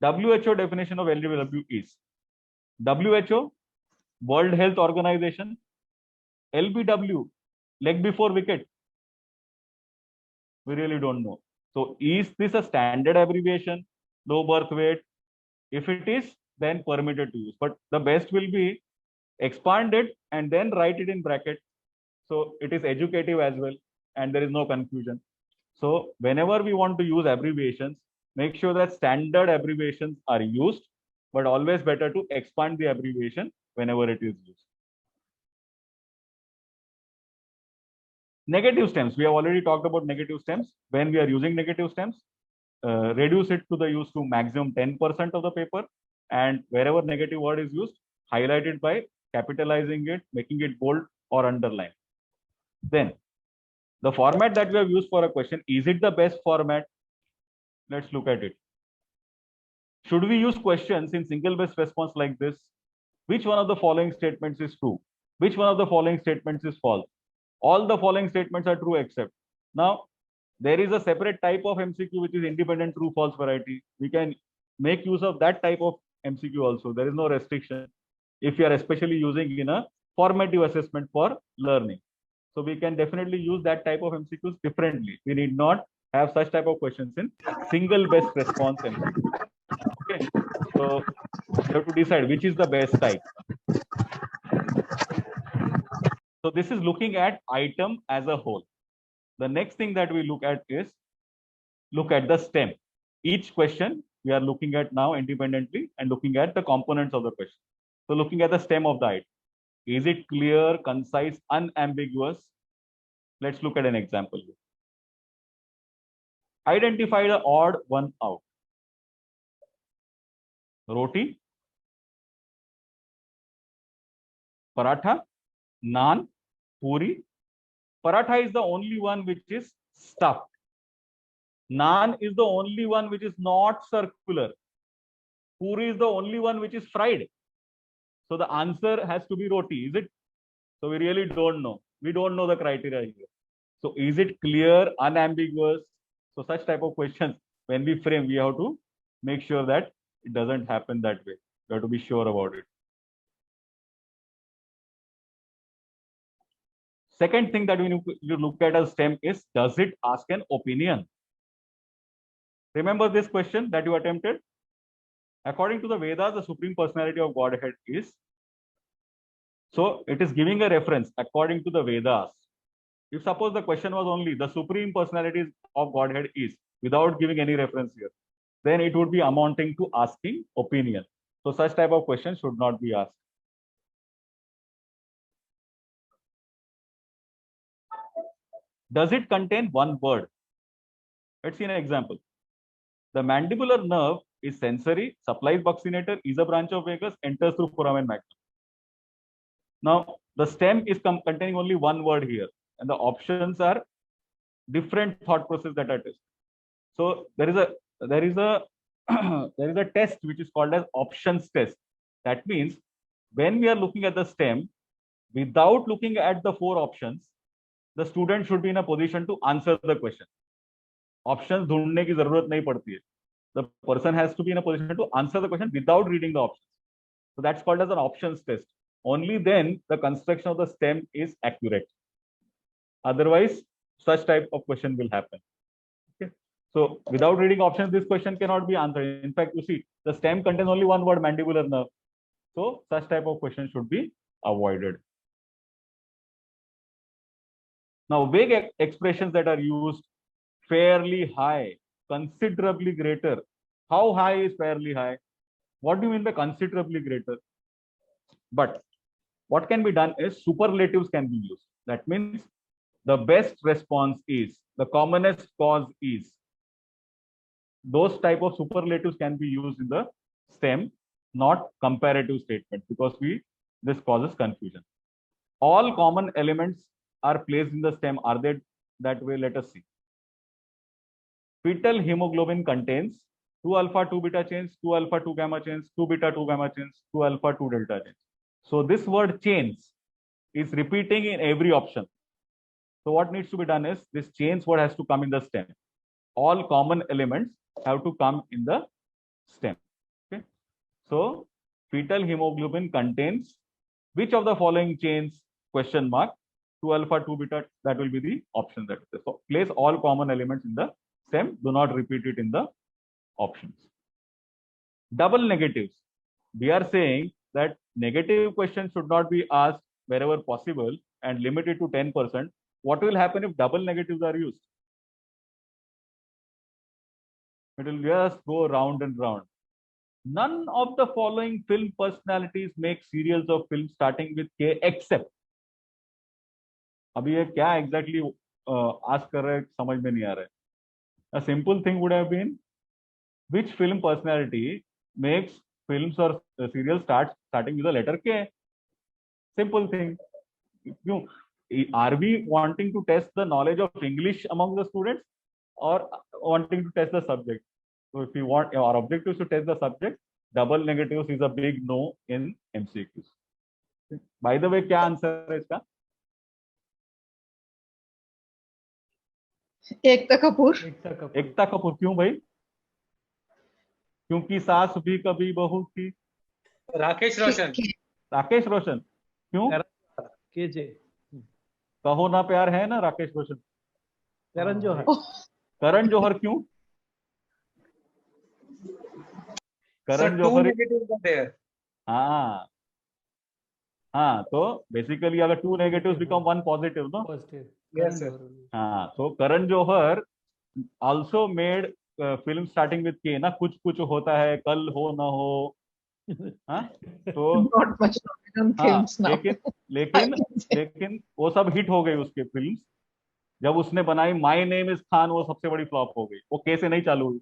WHO definition of LBW is WHO, World Health Organization. LBW, leg before wicket. We really don't know. So is this a standard abbreviation, low birth weight? If it is, then permitted to use. But the best will be expand it and then write it in bracket. So it is educative as well, and there is no confusion. So whenever we want to use abbreviations, make sure that standard abbreviations are used, but always better to expand the abbreviation whenever it is used. Negative stems. We have already talked about negative stems. When we are using negative stems, reduce it to the use to maximum 10% of the paper. And wherever negative word is used, highlight it by capitalizing it, making it bold or underline. Then, the format that we have used for a question, is it the best format? Let's look at it. Should we use questions in single best response like this? Which one of the following statements is true? Which one of the following statements is false? All the following statements are true except. Now, there is a separate type of MCQ which is independent true false variety. We can make use of that type of MCQ also. There is no restriction if you are especially using in a formative assessment for learning. So we can definitely use that type of MCQs differently. We need not have such type of questions in single best response MCQ. Okay, so you have to decide which is the best type. So this is looking at item as a whole. The next thing that we look at is look at the stem. Each question we are looking at now independently and looking at the components of the question. So looking at the stem of the item. Is it clear, concise, unambiguous? Let's look at an example here. Identify the odd one out. Roti, paratha, naan, puri. Paratha is the only one which is stuffed. Naan is the only one which is not circular. Puri is the only one which is fried. So the answer has to be roti, is it? So we really don't know. We don't know the criteria here. So is it clear, unambiguous? So such type of questions, when we frame, we have to make sure that it doesn't happen that way. You have to be sure about it. Second thing that you look at as STEM is, does it ask an opinion? Remember this question that you attempted? According to the Vedas, the Supreme Personality of Godhead is, so it is giving a reference according to the Vedas. If suppose the question was only the Supreme Personality of Godhead is, without giving any reference here, then it would be amounting to asking opinion. So such type of questions should not be asked. Does it contain one word? Let's see an example. The mandibular nerve is sensory, supplies buccinator, is a branch of vagus, enters through foramen magnum. Now, the stem is containing only one word here, and the options are different thought process that are tested. So there is a test which is called as options test. That means when we are looking at the stem, without looking at the four options, the student should be in a position to answer the question. Options ढूंढने की जरूरत नहीं पड़ती है. The person has to be in a position to answer the question without reading the options. So that's called as an options test. Only then the construction of the stem is accurate. Otherwise, such type of question will happen. Okay. So without reading options, this question cannot be answered. In fact, you see, the stem contains only one word, mandibular nerve. So such type of question should be avoided. Now, vague expressions that are used, fairly high, considerably greater. How high is fairly high? What do you mean by considerably greater? But what can be done is superlatives can be used. That means the best response is, the commonest cause is. those type of superlatives can be used in the STEM, not comparative statements, because this causes confusion. All common elements are placed in the STEM. Are they that way? Let us see. Fetal hemoglobin contains 2 alpha 2 beta chains, 2 alpha 2 gamma chains, 2 beta 2 gamma chains, 2 alpha 2 delta chains. So this word chains is repeating in every option. So what needs to be done is this chains word has to come in the STEM. All common elements have to come in the STEM. Okay. So fetal hemoglobin contains which of the following chains? Question mark. 2 alpha 2 beta. That will be the option that is. So place all common elements in the STEM. Do not repeat it in the options. Double negatives. We are saying that negative questions should not be asked wherever possible and limited to 10%. What will happen if double negatives are used? It will just go round and round. None of the following film personalities make serials of films starting with K except. अभी ये क्या exactly ask कर रहे हैं समझ में नहीं आ रहा है. A simple thing would have been which film personality makes films or serials starting with the letter K. Simple thing. Are we wanting to test the knowledge of English among the students or wanting to test the subject? So if you want, our objective is to test the subject, double negatives is a big no in MCQs. By the way, क्या answer है इसका? एकता कपूर. एकता कपूर क्यों भाई? क्योंकि सास भी कभी बहू थी. राकेश रोशन. राकेश रोशन क्यों? केजे. कहो ना प्यार है ना राकेश रोशन. करण जौहर. करण जौहर क्यों? करण जौहर. हाँ तो बेसिकली अगर 2 negatives become 1 positive, no? Positive. Yes, sir. हाँ तो Karan Johar also made film starting with K ना. कुछ कुछ होता है, कल हो ना हो. हाँ तो Not much knowledge on films now. लेकिन वो सब हिट हो गई उसके फिल्म्स. जब उसने बनाई माय नेम इज खान, वो सबसे बड़ी फ्लॉप हो गई. वो कैसे नहीं चालू हुई.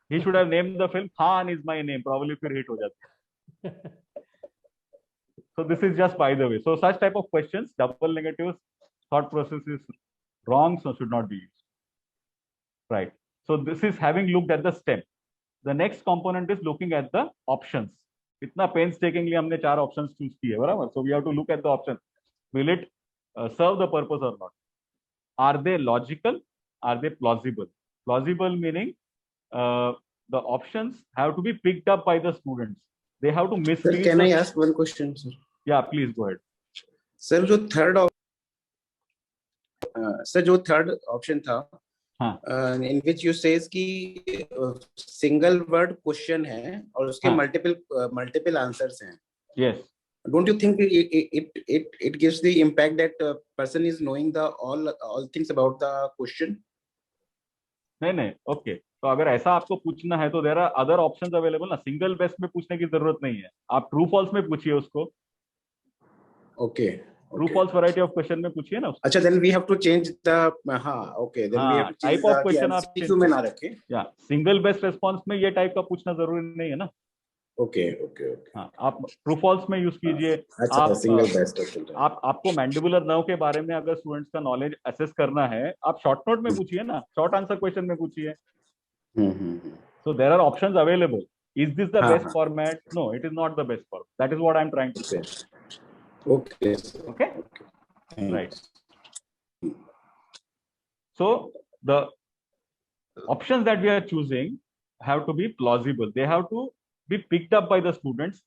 He should have named the film Khan is my name. Probably फिर हिट हो जाती. So this is just by the way. So such type of questions, double negatives, thought process is wrong, so should not be used. Right. So this is having looked at the STEM. The next component is looking at the options. इतना painstakingly हमने 4 options choose किए, बराबर? So we have to look at the options. Will it serve the purpose or not? Are they logical? Are they plausible? Plausible meaning the options have to be picked up by the students. They have to mislead. Sir, can I ask one question, sir? Yeah, please go ahead. Sir, जो third option था, in which you says कि single word question है और उसके multiple answers हैं. Yes. Don't you think it gives the impact that person is knowing all things about the question? नहीं, okay. तो अगर ऐसा आपको पूछना है तो there are other options available ना. सिंगल बेस्ट में पूछने की जरूरत नहीं है. आप ट्रू फॉल्स में पूछिए उसको. Okay. True false variety of question में पूछिए ना उसको. अच्छा, then we have to change the okay, then we have to change type of question आप MCQ में ना रखें. या सिंगल बेस्ट रिस्पांस में ये टाइप का पूछना जरूरी नहीं है ना. ओके. हाँ, आप ट्रू फॉल्स में यूज कीजिए. अच्छा, सिंगल बेस्ट. आपको मैंडिबुलर नर्व के बारे में अगर स्टूडेंट्स का नॉलेज असेस करना है, आप शॉर्ट नोट में पूछिए ना. शॉर्ट आंसर क्वेश्चन में पूछिए. So there are options available. Is this the best format? No, it is not the best format. That is what I'm trying to say. Okay. Right. So the options that we are choosing have to be plausible. They have to be picked up by the students.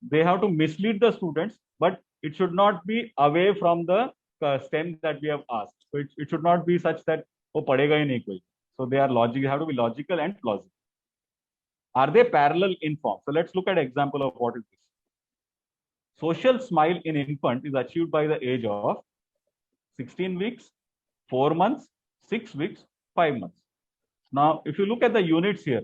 They have to mislead the students, but it should not be away from the STEM that we have asked. So it should not be such that वो पढ़ेगा ही नहीं कोई. So they are logical, have to be logical and plausible. Are they parallel in form? So let's look at an example of what is this. Social smile in infant is achieved by the age of 16 weeks, 4 months, 6 weeks, 5 months. Now, if you look at the units here,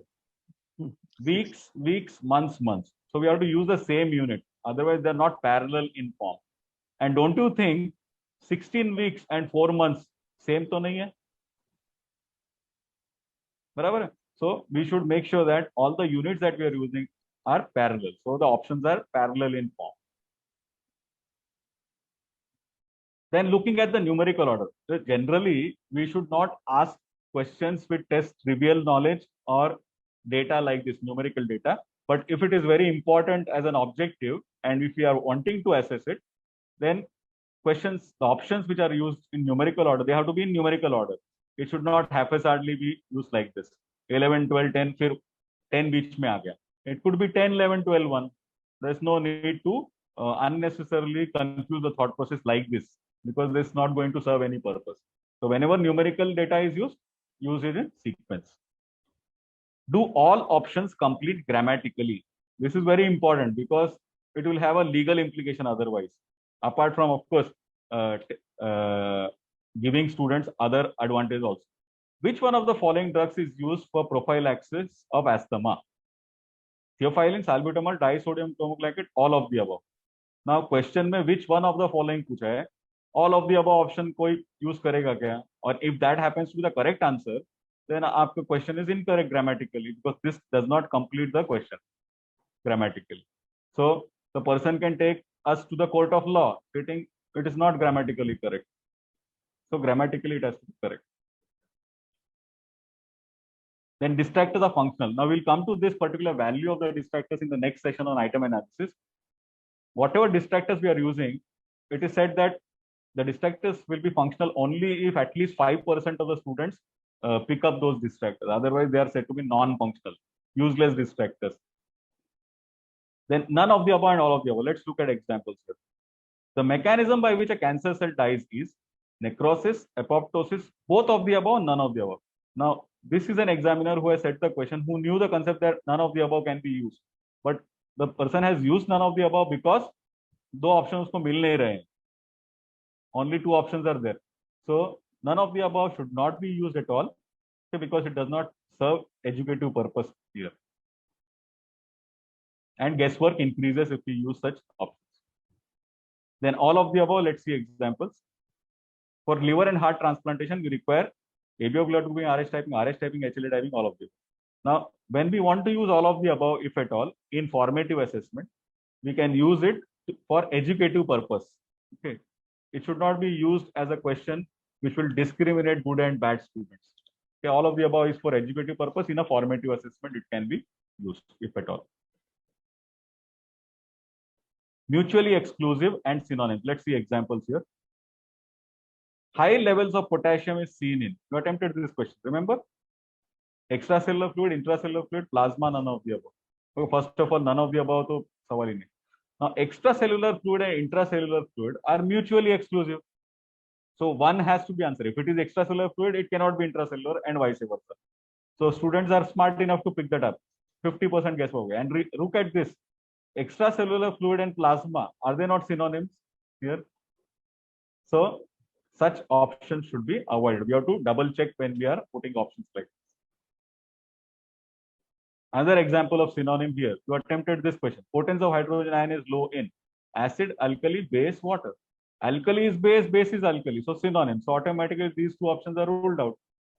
weeks, months. So we have to use the same unit. Otherwise, they're not parallel in form. And don't you think 16 weeks and 4 months same तो नहीं है? बराबर है. So we should make sure that all the units that we are using are parallel. So the options are parallel in form. Then looking at the numerical order, so generally we should not ask questions which test trivial knowledge or data like this numerical data. But if it is very important as an objective and if we are wanting to assess it, then questions, the options which are used in numerical order, they have to be in numerical order. It should not haphazardly be used like this. 11, 12, 10, फिर 10 बीच में आ गया. It could be 10, 11, 12, 1. There's no need to unnecessarily confuse the thought process like this, because this is not going to serve any purpose. So whenever numerical data is used, use it in sequence. Do all options complete grammatically? This is very important because it will have a legal implication otherwise. Apart from, of course, giving students other advantage also. Which one of the following drugs is used for prophylaxis of asthma? Theophylline, salbutamol, disodium tomoglycate, all of the above. Now question में which one of the following पूछा है, all of the above option कोई use करेगा क्या? और if that happens to be the correct answer, then आपका question is incorrect grammatically because this does not complete the question grammatically. So the person can take us to the court of law stating it is not grammatically correct. So grammatically it has to be correct. Then distractors are functional. Now we'll come to this particular value of the distractors in the next session on item analysis. Whatever distractors we are using, it is said that the distractors will be functional only if at least 5% of the students pick up those distractors. Otherwise, they are said to be non-functional, useless distractors. Then none of the above and all of the above. Let's look at examples here. The mechanism by which a cancer cell dies is necrosis, apoptosis, both of the above, none of the above. Now, this is an examiner who has set the question, who knew the concept that none of the above can be used. But the person has used none of the above because दो options को मिल नहीं रहे. Only two options are there. So none of the above should not be used at all because it does not serve educative purpose here. And guesswork increases if we use such options. Then all of the above, let's see examples. For liver and heart transplantation, we require ABO glioblastoma, RH typing, HLA typing, all of them. Now, when we want to use all of the above, if at all, in formative assessment, we can use it for educative purpose. Okay, it should not be used as a question which will discriminate good and bad students. Okay, all of the above is for educative purpose. In a formative assessment, it can be used, if at all. Mutually exclusive and synonyms. Let's see examples here. High levels of potassium is seen in. You attempted this question. Remember? Extracellular fluid, intracellular fluid, plasma, none of the above. So first of all, none of the above. So सवाल ही नहीं. Now, extracellular fluid and intracellular fluid are mutually exclusive. So one has to be answered. If it is extracellular fluid, it cannot be intracellular and vice versa. So students are smart enough to pick that up. 50% guess हो गया. And look at this. Extracellular fluid and plasma, are they not synonyms here? So such options should be avoided. We have to double check when we are putting options like this. Another example of synonym here. You attempted this question. Potence of hydrogen ion is low in acid, alkali, base, water. Alkali is base, base is alkali. So synonym. So automatically these two options are ruled out.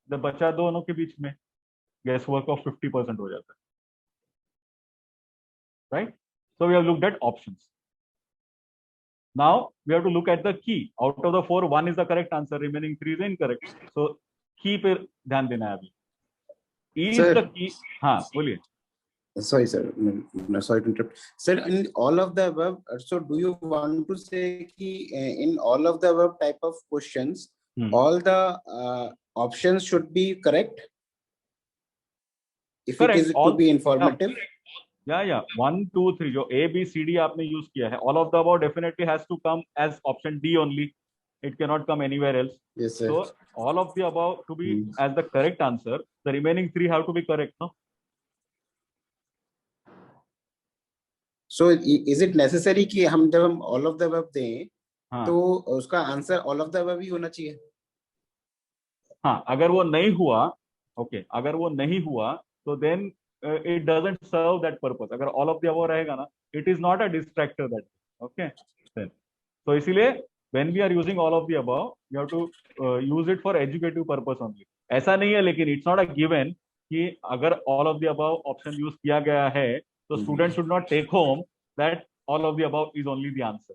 The बचा दोनों के बीच में guesswork of 50% हो जाता है. Right? So we have looked at options. Now we have to look at the key. Out of the 4, 1 is the correct answer. Remaining 3 is incorrect. So key पे ध्यान देना है अभी. Is the key? हाँ, बोलिए. Sorry, sir. No, sorry to interrupt. Sir, in all of the above, so do you want to say कि in all of the above type of questions, all the options should be correct? If correct. It is all, to be informative? Yeah. 1, 2, 3. जो A, B, C, D आपने use किया है. All of the above definitely has to come as option D only. It cannot come anywhere else. Yes, sir. So all of the above to be as the correct answer. The remaining 3 have to be correct, no? So is it necessary कि हम जब हम all of the above दें, तो उसका answer all of the above ही होना चाहिए? हाँ, अगर वो नहीं हुआ, okay, अगर वो नहीं हुआ, तो then it doesn't serve that purpose. अगर all of the above रहेगा ना, it is not a distractor that, okay? Then, so इसीलिए when we are using all of the above, you have to use it for educative purpose only. ऐसा नहीं है, लेकिन it's not a given कि अगर all of the above option use किया गया है, तो student should not take home that all of the above is only the answer.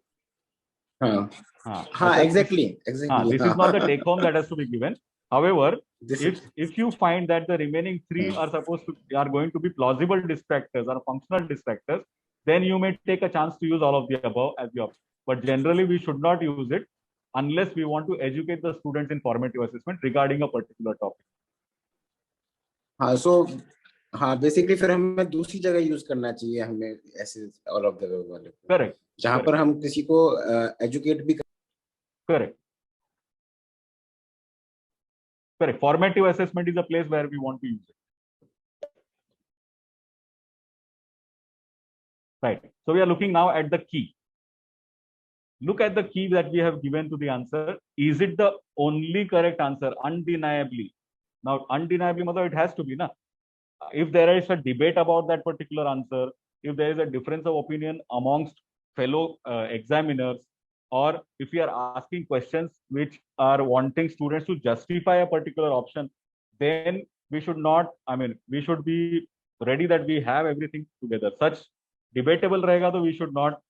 Exactly. This is not the take home that has to be given. However, if you find that the remaining three are going to be plausible distractors or functional distractors, then you may take a chance to use all of the above as the option. But generally, we should not use it unless we want to educate the students in formative assessment regarding a particular topic. Basically फिर हमें दूसरी जगह use करना चाहिए, हमें ऐसे all of the above वाले, correct, जहां पर हम किसी को एजुकेट भी correct. Formative assessment is a place where we want to use it. Right. So we are looking now at the key. Look at the key that we have given to the answer. Is it the only correct answer? Undeniably. Now, undeniably, it has to be, na? If there is a debate about that particular answer, if there is a difference of opinion amongst fellow examiners, or if we are asking questions which are wanting students to justify a particular option, then we should not, we should be ready that we have everything together. Such debatable rahega, though we should not,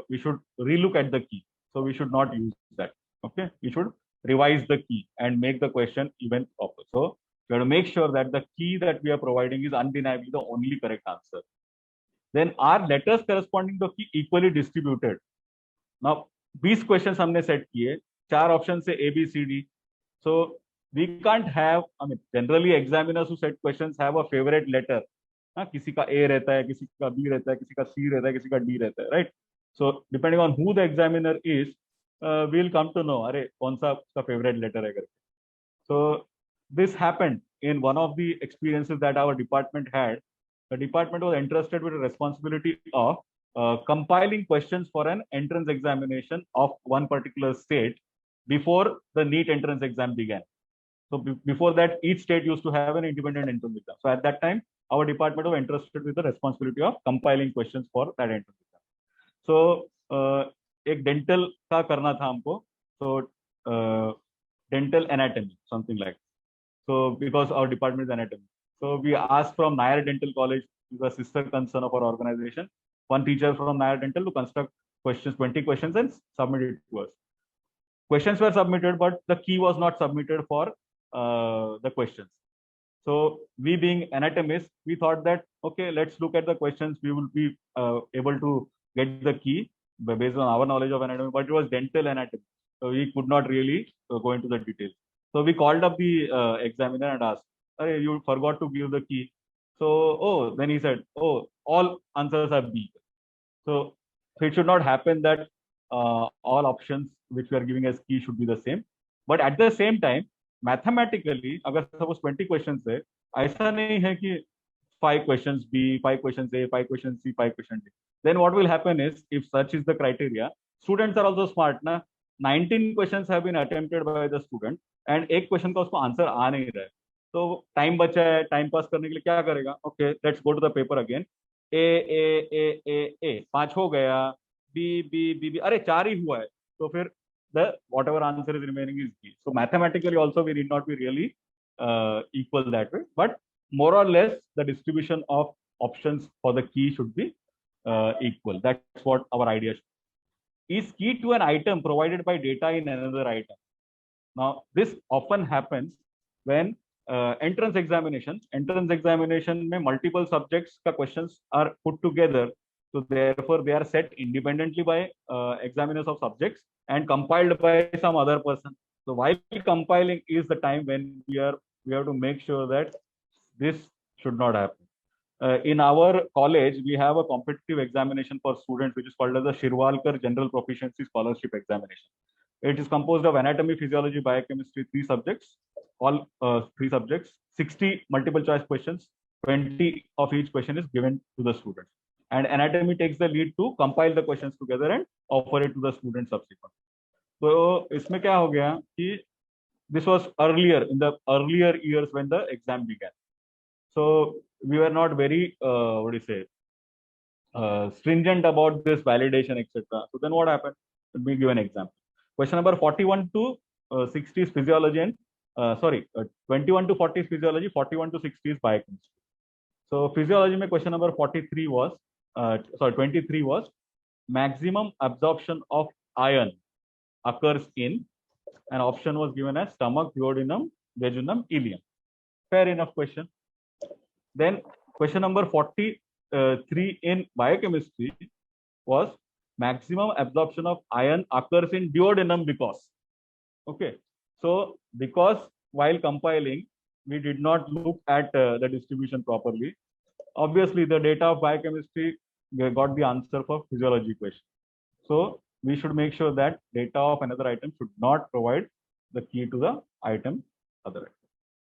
we should relook at the key. So we should not use that. Okay, we should revise the key and make the question even proper. So we have to make sure that the key that we are providing is undeniably the only correct answer. Then are letters corresponding to the key equally distributed? Now, 20 questions हमने set किए, 4 options से A, B, C, D. So we can't have, generally examiners who set questions have a favorite letter. किसी का A रहता है, किसी का B रहता है, किसी का C रहता है, किसी का D रहता है, right? So depending on who the examiner is, we'll come to know, अरे कौन सा उसका favorite letter है करके. So this happened in one of the experiences that our department had. The department was entrusted with the responsibility of compiling questions for an entrance examination of one particular state before the NEET entrance exam began. So before that, each state used to have an independent entrance exam. So at that time, our department was entrusted with the responsibility of compiling questions for that entrance exam. So एक dental का करना था हमको. So dental anatomy, something like. So because our department is anatomy. So we asked from Nair Dental College, the sister concern of our organization, one teacher from Nair Dental to construct questions, 20 questions, and submit it to us. Questions were submitted, but the key was not submitted for the questions. So we being anatomists, we thought that, okay, let's look at the questions. We will be able to get the key based on our knowledge of anatomy, but it was dental anatomy. So we could not really go into the details. So we called up the examiner and asked, hey, you forgot to give the key. So, then he said, all answers are B. So it should not happen that all options which we are giving as key should be the same. But at the same time, mathematically, अगर suppose 20 questions है, ऐसा नहीं है कि 5 questions B, 5 questions A, 5 questions C, 5 questions D. Then what will happen is, if such is the criteria, students are also smart, na? 19 questions have been attempted by the student, and एक question का उसको answer आ नहीं रहा है. तो time बचा है, time pass करने के लिए क्या करेगा? Okay, let's go to the paper again. A 5 हो गया, बी, अरे 4 ही हुआ है, तो फिर the whatever answer is remaining is B. So mathematically also we need not be really equal that way, but more or less the distribution of options for the key should be equal. That's what our idea should be. Is key to an item provided by data in another item? Now this often happens when entrance examination में multiple subjects का questions are put together, so therefore they are set independently by examiners of subjects and compiled by some other person. So while compiling is the time when we have to make sure that this should not happen. In our college, we have a competitive examination for students which is called as the Shirvalkar General Proficiency Scholarship Examination. It is composed of anatomy, physiology, biochemistry, 3 subjects, all 3 subjects, 60 multiple choice questions, 20 of each question is given to the students. And anatomy takes the lead to compile the questions together and offer it to the students subsequently. So इसमें क्या हो गया कि this was earlier, in the earlier years when the exam began. So we were not very stringent about this validation, etc. So then what happened? Let me give an example. Question number 41 to 60 is physiology and 21 to 40 is physiology, 41 to 60 is biochemistry. So physiology mein question number 43 was, 23 was, maximum absorption of iron occurs in, and option was given as stomach, duodenum, jejunum, ileum. Fair enough question. Then question number 43 in biochemistry was maximum absorption of iron occurs in duodenum because. Okay, so because while compiling, we did not look at the distribution properly. Obviously, the data of biochemistry got the answer for physiology question. So we should make sure that data of another item should not provide the key to the item other item.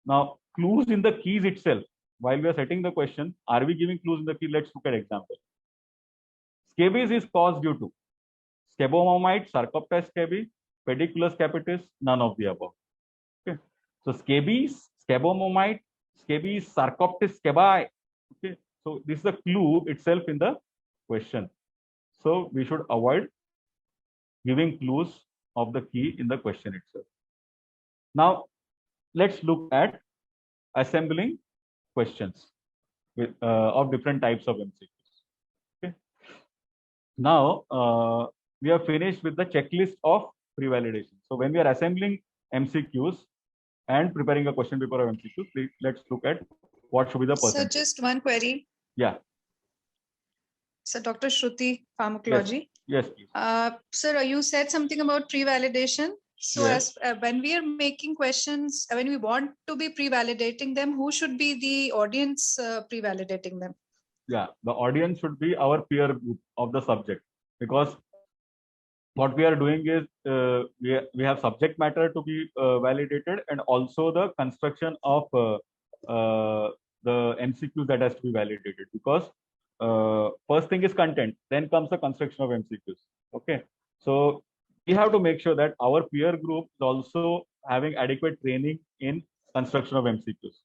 Now, clues in the keys itself. While we are setting the question, are we giving clues in the key? Let's look at example. Scabies is caused due to scabomomite, Sarcoptes scabi, pediculus capitis, none of the above. Okay. So scabies, scabomomite, scabies, Sarcoptes scabi. Okay. So this is the clue itself in the question. So we should avoid giving clues of the key in the question itself. Now, let's look at assembling questions with, of different types of MCQs. Okay. Now, we are finished with the checklist of pre-validation. So when we are assembling MCQs and preparing a question paper of MCQs, let's look at what should be the percentage. So just one query. Yeah. So Dr. Shruti, pharmacology. Yes, please. Sir, you said something about pre-validation. So Yes. as when we are making questions, when we want to be pre-validating them, who should be the audience pre-validating them? Yeah, the audience should be our peer group of the subject, because what we are doing is we have subject matter to be validated, and also the construction of the MCQs that has to be validated, because first thing is content, then comes the construction of MCQs. Okay, so we have to make sure that our peer group is also having adequate training in construction of MCQs.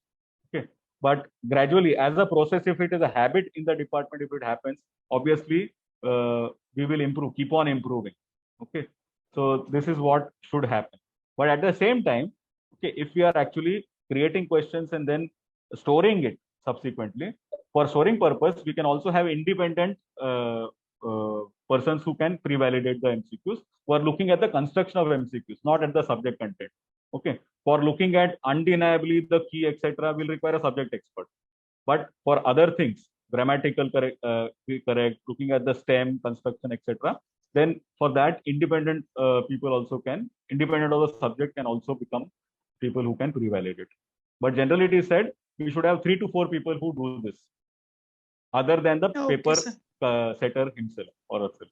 Okay, but gradually, as a process, if it is a habit in the department, if it happens, obviously we will improve, keep on improving. Okay, so this is what should happen. But at the same time, okay, if we are actually creating questions and then storing it subsequently, for storing purpose, we can also have independent persons who can pre-validate the MCQs, who are looking at the construction of MCQs, not at the subject content. Okay, for looking at undeniably the key, etc., will require a subject expert. But for other things, grammatical correct, looking at the stem, construction, etc., then for that, independent people also can, independent of the subject, can also become people who can pre-validate. But generally, it is said we should have 3 to 4 people who do this, other than the paper setter himself or herself.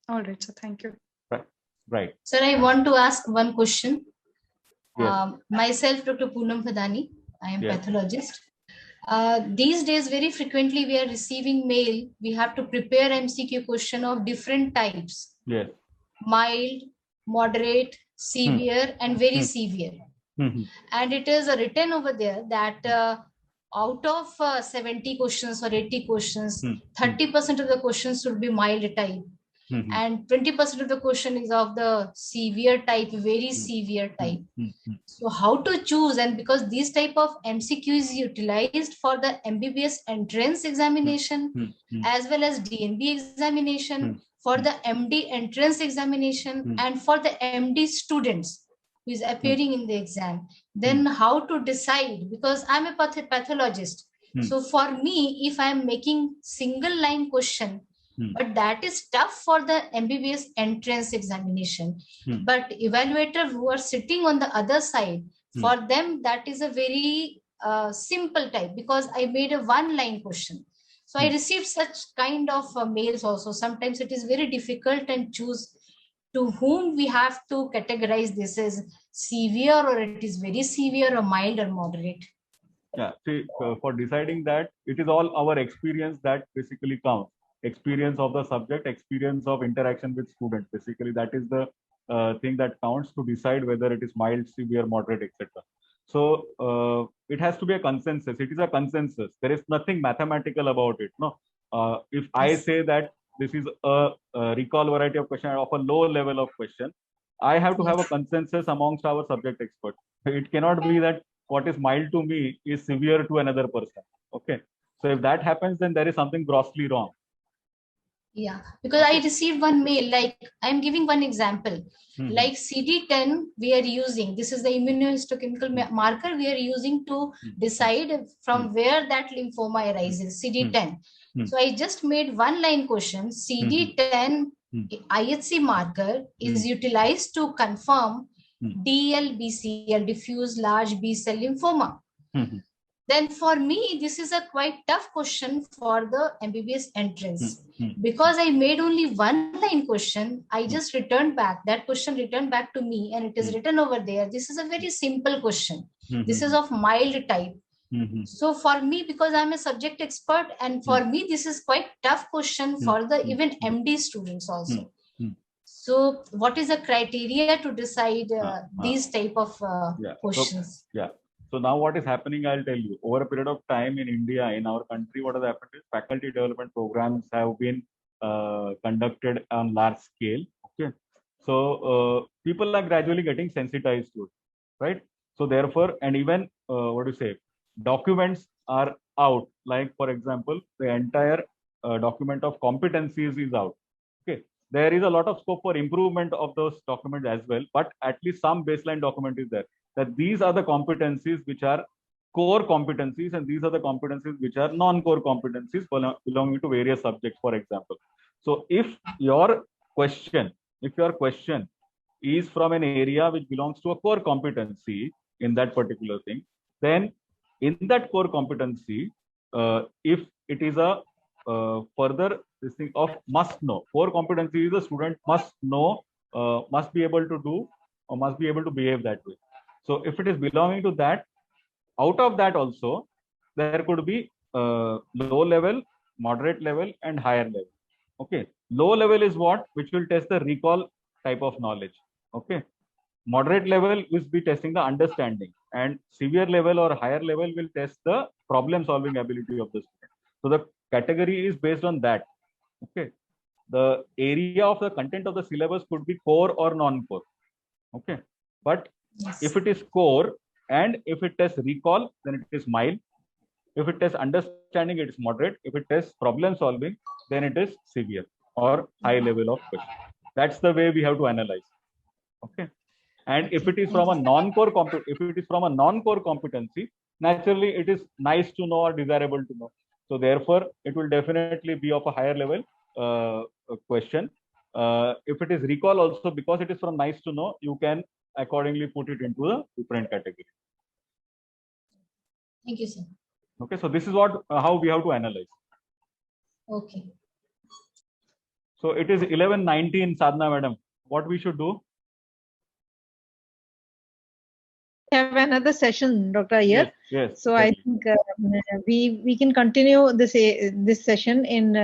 All right, so thank you. Right. Sir, I want to ask one question. Yes. Myself, Dr. Poonam Phadani, I am Yes. pathologist. These days, very frequently, we are receiving mail. We have to prepare MCQ question of different types. Yes. Mild, moderate, severe, and very severe. And it is written over there that out of 70 questions or 80 questions, 30% of the questions should be mild type. And 20% of the question is of the severe type, very severe type. So how to choose? And because this type of MCQ is utilized for the MBBS entrance examination, as well as DNB examination, for the MD entrance examination, and for the MD students who is appearing in the exam, then how to decide? Because I'm a pathologist. So for me, if I'm making single line question, but that is tough for the MBBS entrance examination. But evaluator who are sitting on the other side, for them, that is a very simple type, because I made a one line question. So I received such kind of mails also. Sometimes it is very difficult and choose to whom we have to categorize this as severe, or it is very severe, or mild, or moderate. Yeah, see, for deciding that, it is all our experience that basically counts. Experience of the subject, experience of interaction with students. Basically, that is the thing that counts to decide whether it is mild, severe, moderate, etc. So it has to be a consensus. It is a consensus. There is nothing mathematical about it. No, if I say that this is a recall variety of question of a low level of question, I have to have a consensus amongst our subject experts. It cannot be that what is mild to me is severe to another person. Okay. So if that happens, then there is something grossly wrong. Yeah, because I received one mail, like I'm giving one example, like CD10 we are using, this is the immunohistochemical marker we are using to decide from where that lymphoma arises, CD10. So I just made one line question, CD10 IHC marker is utilized to confirm DLBCL, diffuse large B-cell lymphoma. Then for me, this is a quite tough question for the MBBS entrance. Because I made only one line question, I just returned back, that question returned back to me and it is written over there. This is a very simple question. This is of mild type. So for me, because I'm a subject expert, and for me, this is quite tough question for the even MD students also. So what is the criteria to decide these type of questions? So now what is happening, I'll tell you. Over a period of time in India, in our country, what has happened is faculty development programs have been conducted on large scale. Okay. So people are gradually getting sensitized to it, right? So therefore, and even, documents are out. Like, for example, the entire document of competencies is out. Okay. There is a lot of scope for improvement of those documents as well, but at least some baseline document is there. That these are the competencies which are core competencies, and these are the competencies which are non-core competencies belonging to various subjects, for example. So if your question is from an area which belongs to a core competency in that particular thing, then in that core competency, if it is a further this thing of must know, core competency is the student must know, must be able to do, or must be able to behave that way. So if it is belonging to that, out of that also, there could be low level, moderate level, and higher level. Okay. Low level is what? Which will test the recall type of knowledge. Okay. Moderate level will be testing the understanding, and severe level or higher level will test the problem solving ability of the student. So the category is based on that. Okay. The area of the content of the syllabus could be core or non-core. Okay. But if it is core and if it tests recall, then it is mild. If it tests understanding, it is moderate. If it tests problem solving, then it is severe or high level of question. That's the way we have to analyze. Okay. And if it is from a non-core competency, naturally it is nice to know or desirable to know. So therefore, it will definitely be of a higher level question. If it is recall also, because it is from nice to know, you can accordingly put it into a different category. Thank you, sir. Okay, so this is what how we have to analyze. Okay. So it is 11:19, Sadhana madam. What we should do? Have another session, Dr. Iyer. Yes. So exactly. I think we can continue this session in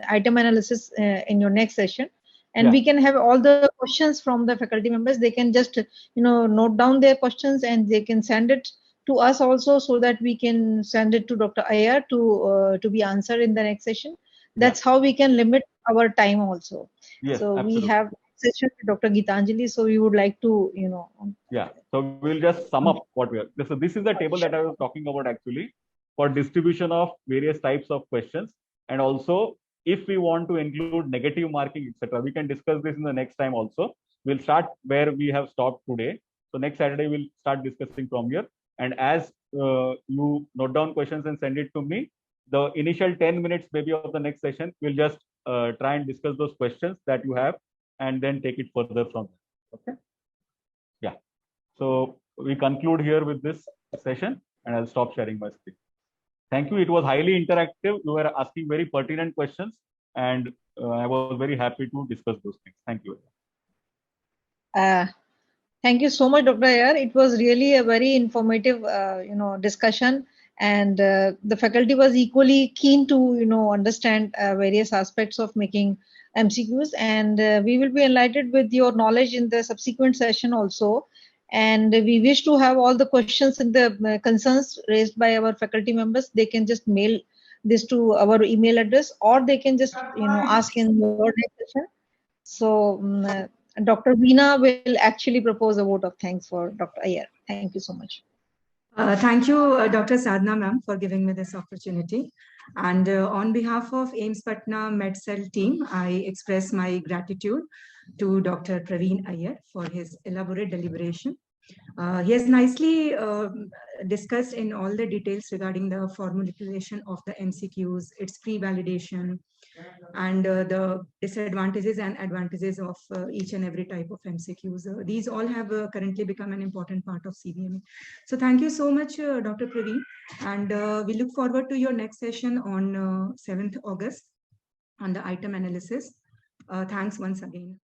item analysis in your next session. And we can have all the questions from the faculty members. They can just, note down their questions and they can send it to us also, so that we can send it to Dr. Iyer to be answered in the next session. That's how we can limit our time also. Yes, so absolutely. We have session with Dr. Geetanjali. So we would like to, Yeah. So we'll just sum up what we are. So this is the table that I was talking about actually for distribution of various types of questions, and also, if we want to include negative marking, etc., we can discuss this in the next time also. We'll start where we have stopped today. So next Saturday, we'll start discussing from here. And as you note down questions and send it to me, the initial 10 minutes maybe of the next session, we'll just try and discuss those questions that you have and then take it further from there. Okay. Yeah. So we conclude here with this session, and I'll stop sharing my screen. Thank you. It was highly interactive. You were asking very pertinent questions, and I was very happy to discuss those things. Thank you. Thank you so much, Dr. Iyer. It was really a very informative, discussion, and the faculty was equally keen to, understand various aspects of making MCQs, and we will be enlightened with your knowledge in the subsequent session also. And we wish to have all the questions and the concerns raised by our faculty members. They can just mail this to our email address, or they can just ask in your next session. So And Dr. Veena will actually propose a vote of thanks for Dr. Iyer. Thank you so much. Thank you, Dr. Sadhana ma'am, for giving me this opportunity. And on behalf of AIIMS Patna MedCell team, I express my gratitude to Dr. Praveen Iyer for his elaborate deliberation. He has nicely discussed in all the details regarding the formulation of the MCQs, its pre-validation, and the disadvantages and advantages of each and every type of MCQs. These all have currently become an important part of CBME. So thank you so much, Dr. Praveen. And we look forward to your next session on 7th August on the item analysis. Thanks once again.